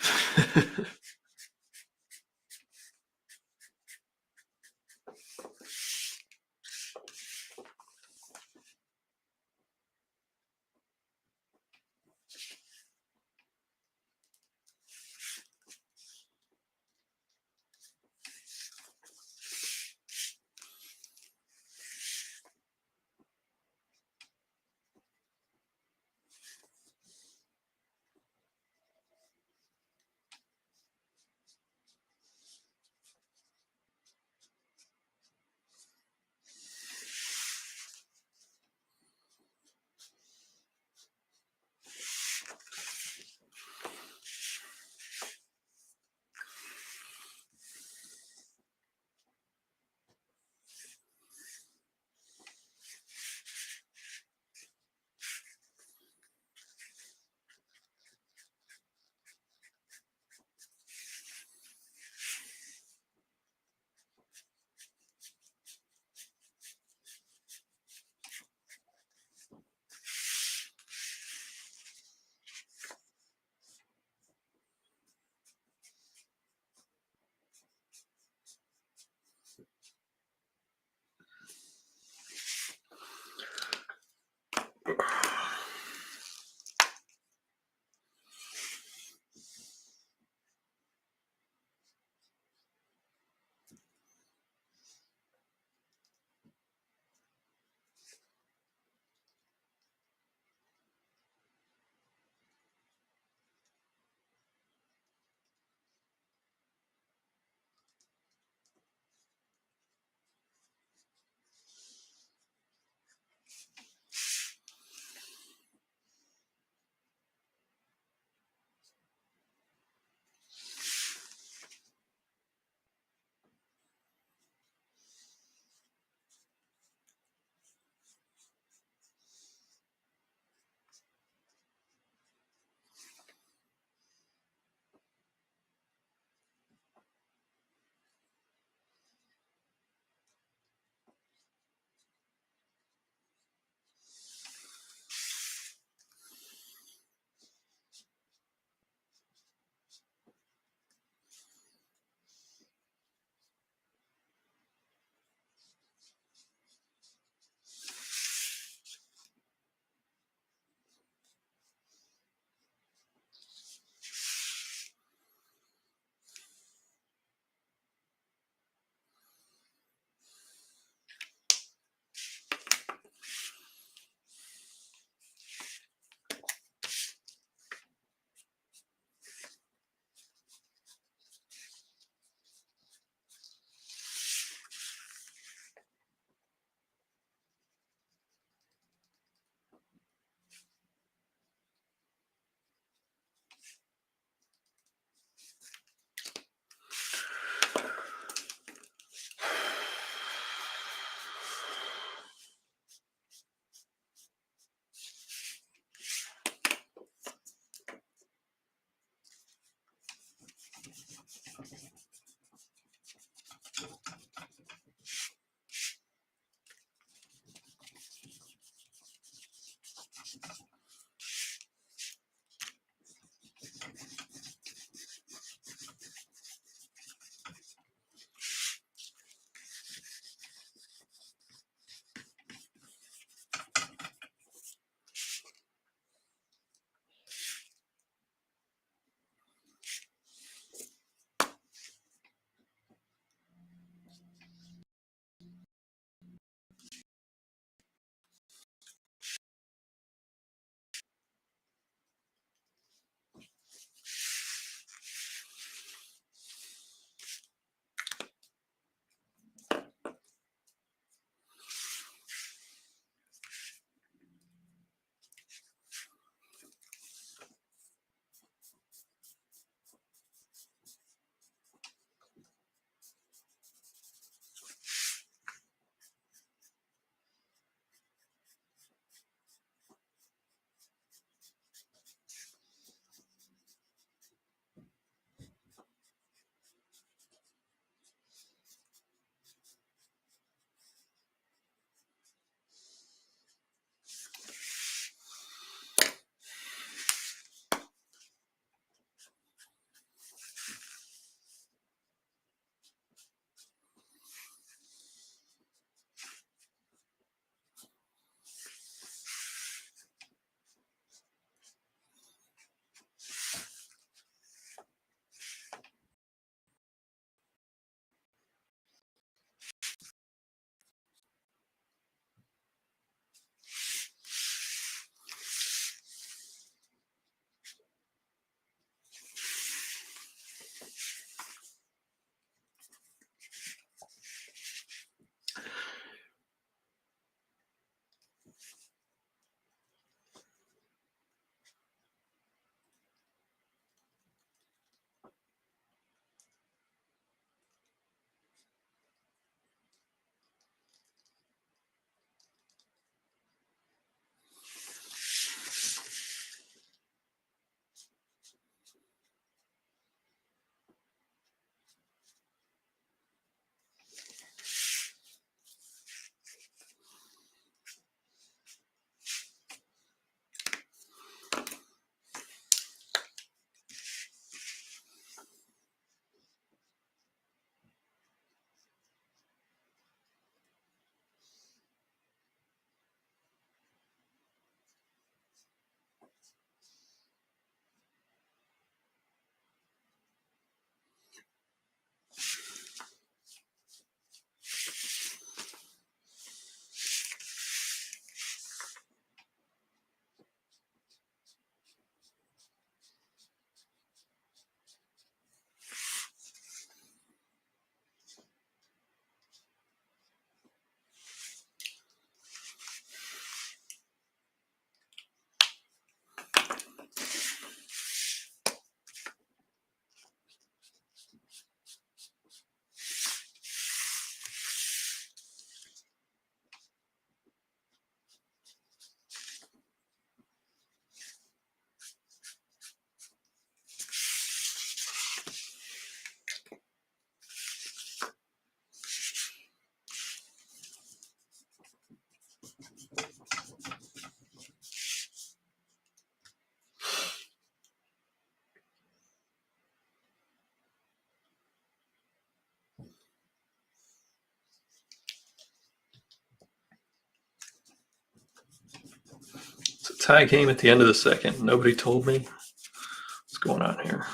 tie game at the end of the second. Nobody told me what's going on here.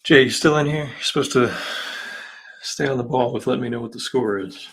Jay, you still in here? You're supposed to stay on the ball with letting me know what the score is.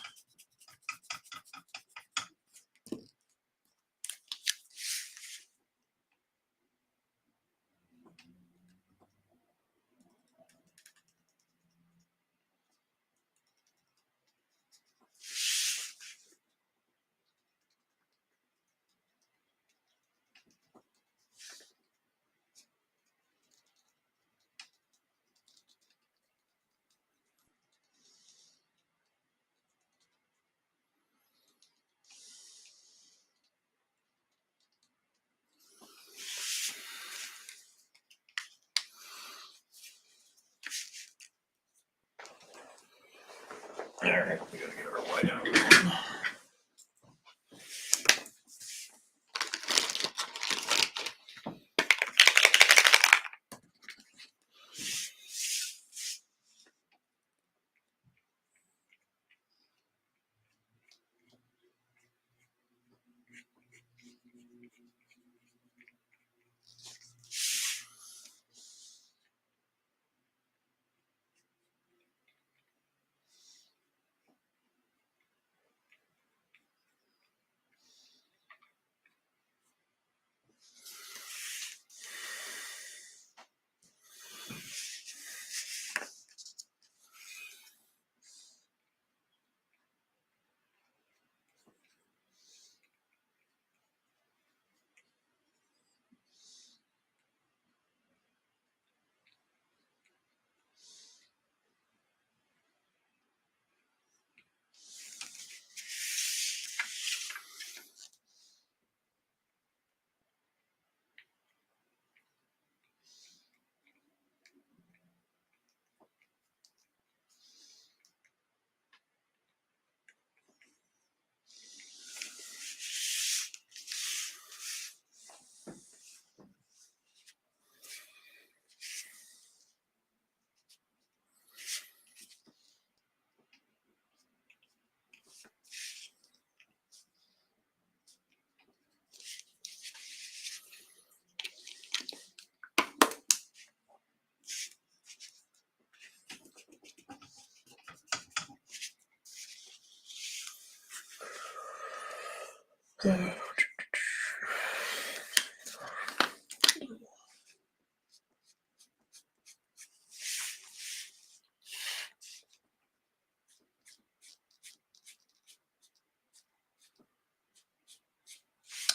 All right, we gotta get our white out.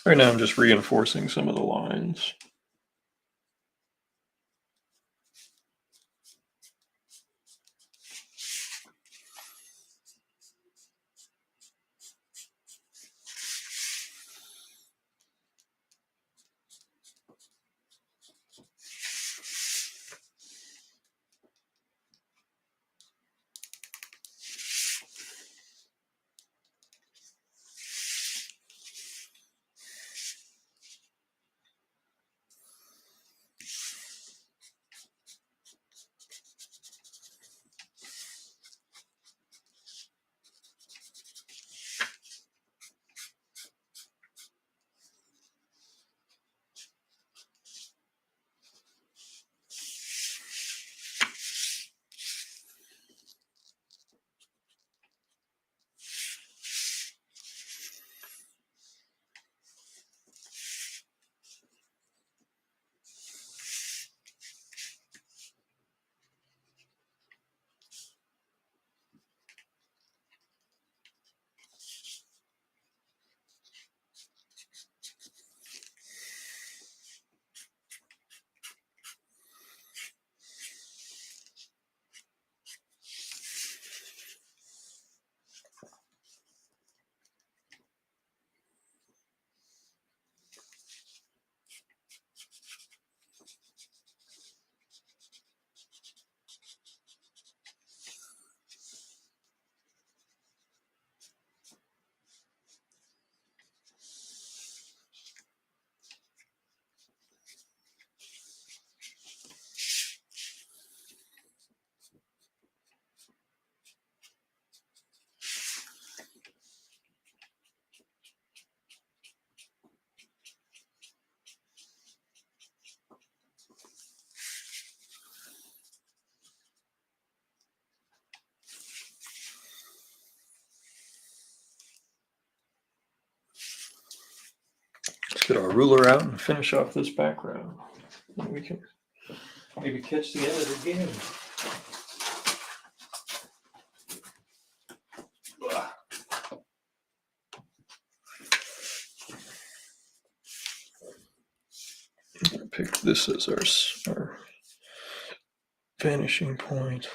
Right now I'm just reinforcing some of the lines. get our ruler out and finish off this background. And we can maybe catch the end of the game. Pick this as our vanishing point.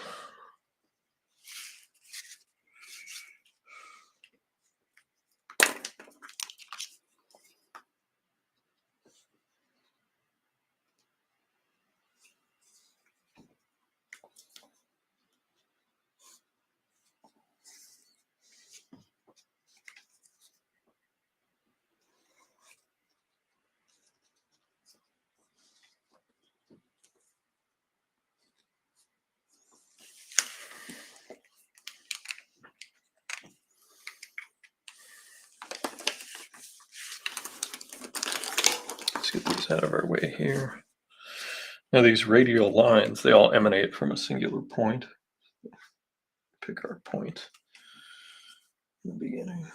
Let's get these out of our way here. Now these radial lines, they all emanate from a singular point. Pick our point in the beginning.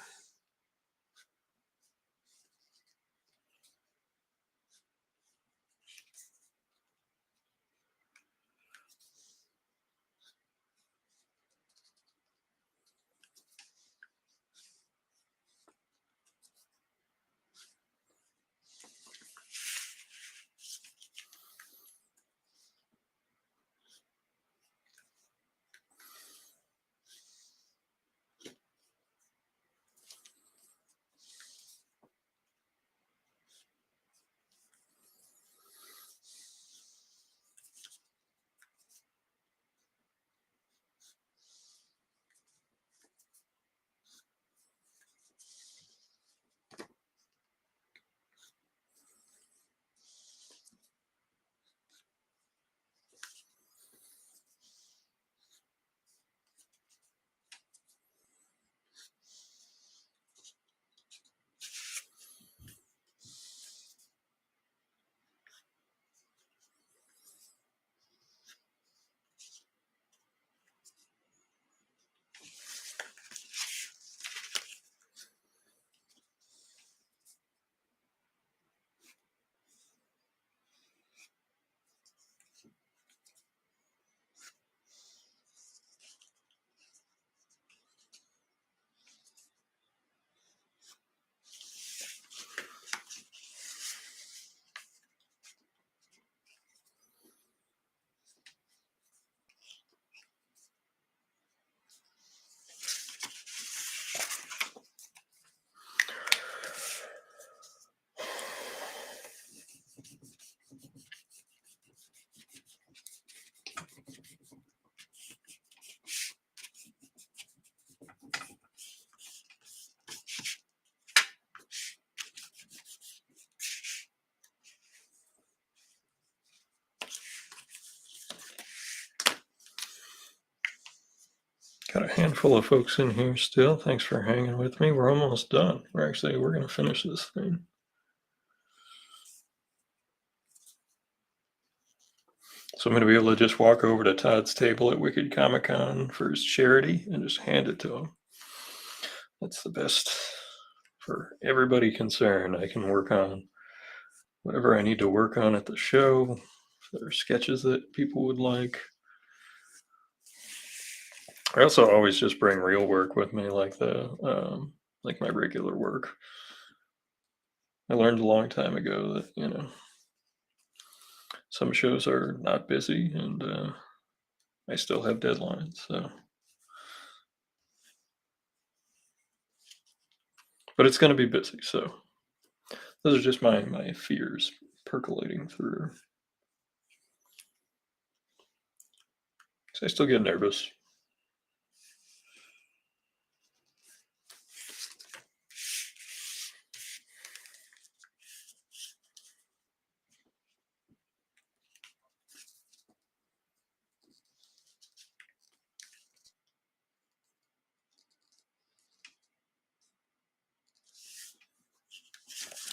Got a handful of folks in here still. Thanks for hanging with me. We're almost done. We're going to finish this thing. So I'm going to be able to just walk over to Todd's table at Wicked Comic Con for his charity and just hand it to him. That's the best for everybody concerned. I can work on whatever I need to work on at the show. If there are sketches that people would like. I also always just bring real work with me, like like my regular work. I learned a long time ago that, some shows are not busy and I still have deadlines. So, but it's going to be busy. So those are just my fears percolating through. So I still get nervous.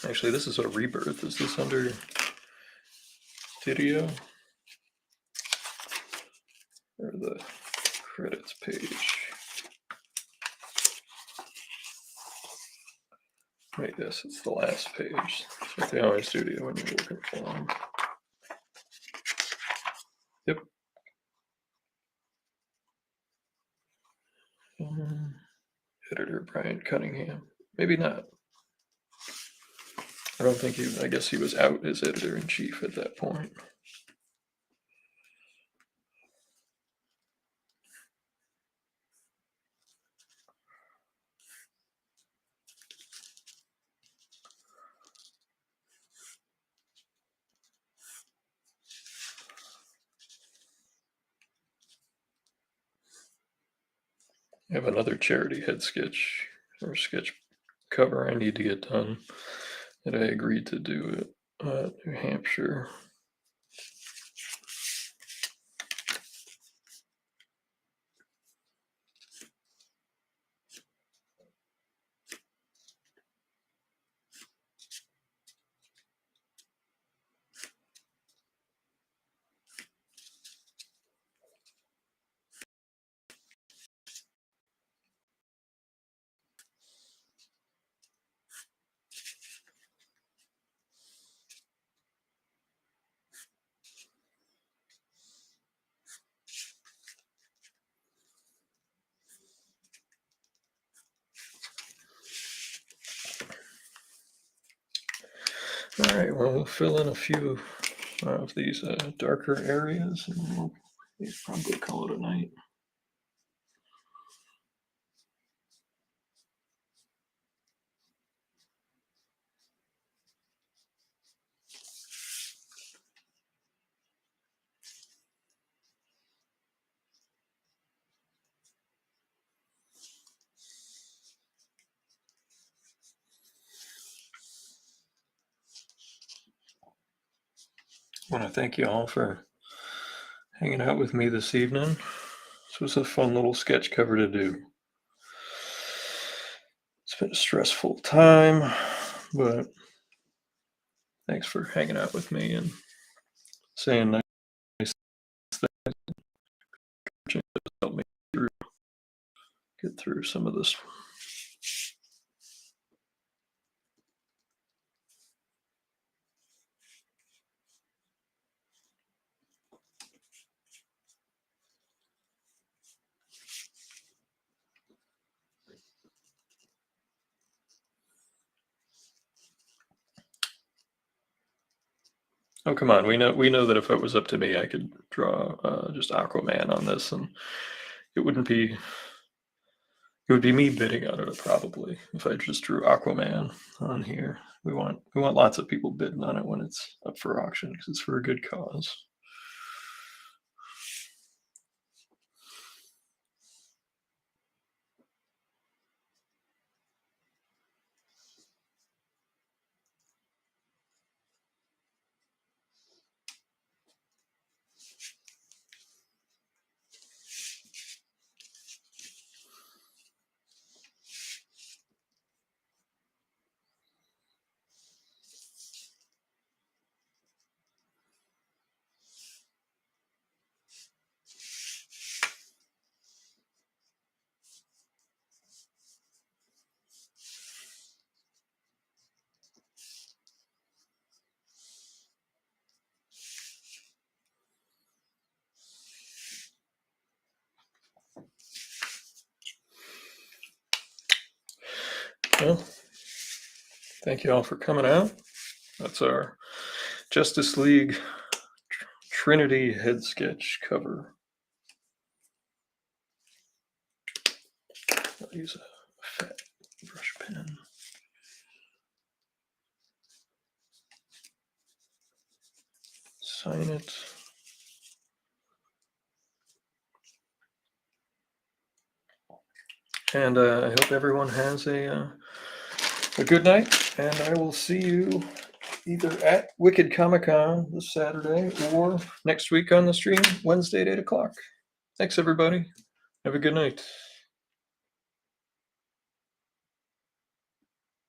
Actually, this is a rebirth. Is this under video or the credits page? Wait, yes, it's the last page. That's what they always do to you when you're looking for them. Yep. Editor Brian Cunningham. Maybe not. I don't think I guess he was out as editor-in-chief at that point. I have another charity head sketch or sketch cover I need to get done that I agreed to do at New Hampshire. All right, well, we'll fill in a few of these darker areas, and we'll probably call it a night. I want to thank you all for hanging out with me this evening. This was a fun little sketch cover to do. It's been a stressful time, but thanks for hanging out with me and saying nice things to help me get through some of this. Oh, come on. We know that if it was up to me, I could draw just Aquaman on this, and it would be me bidding on it probably if I just drew Aquaman on here. We want lots of people bidding on it when it's up for auction because it's for a good cause. Well, thank you all for coming out. That's our Justice League Trinity head sketch cover. I'll use a fat brush pen. Sign it. And I hope everyone has a good night, and I will see you either at Wicked Comic Con this Saturday or next week on the stream, Wednesday at 8 o'clock. Thanks, everybody. Have a good night.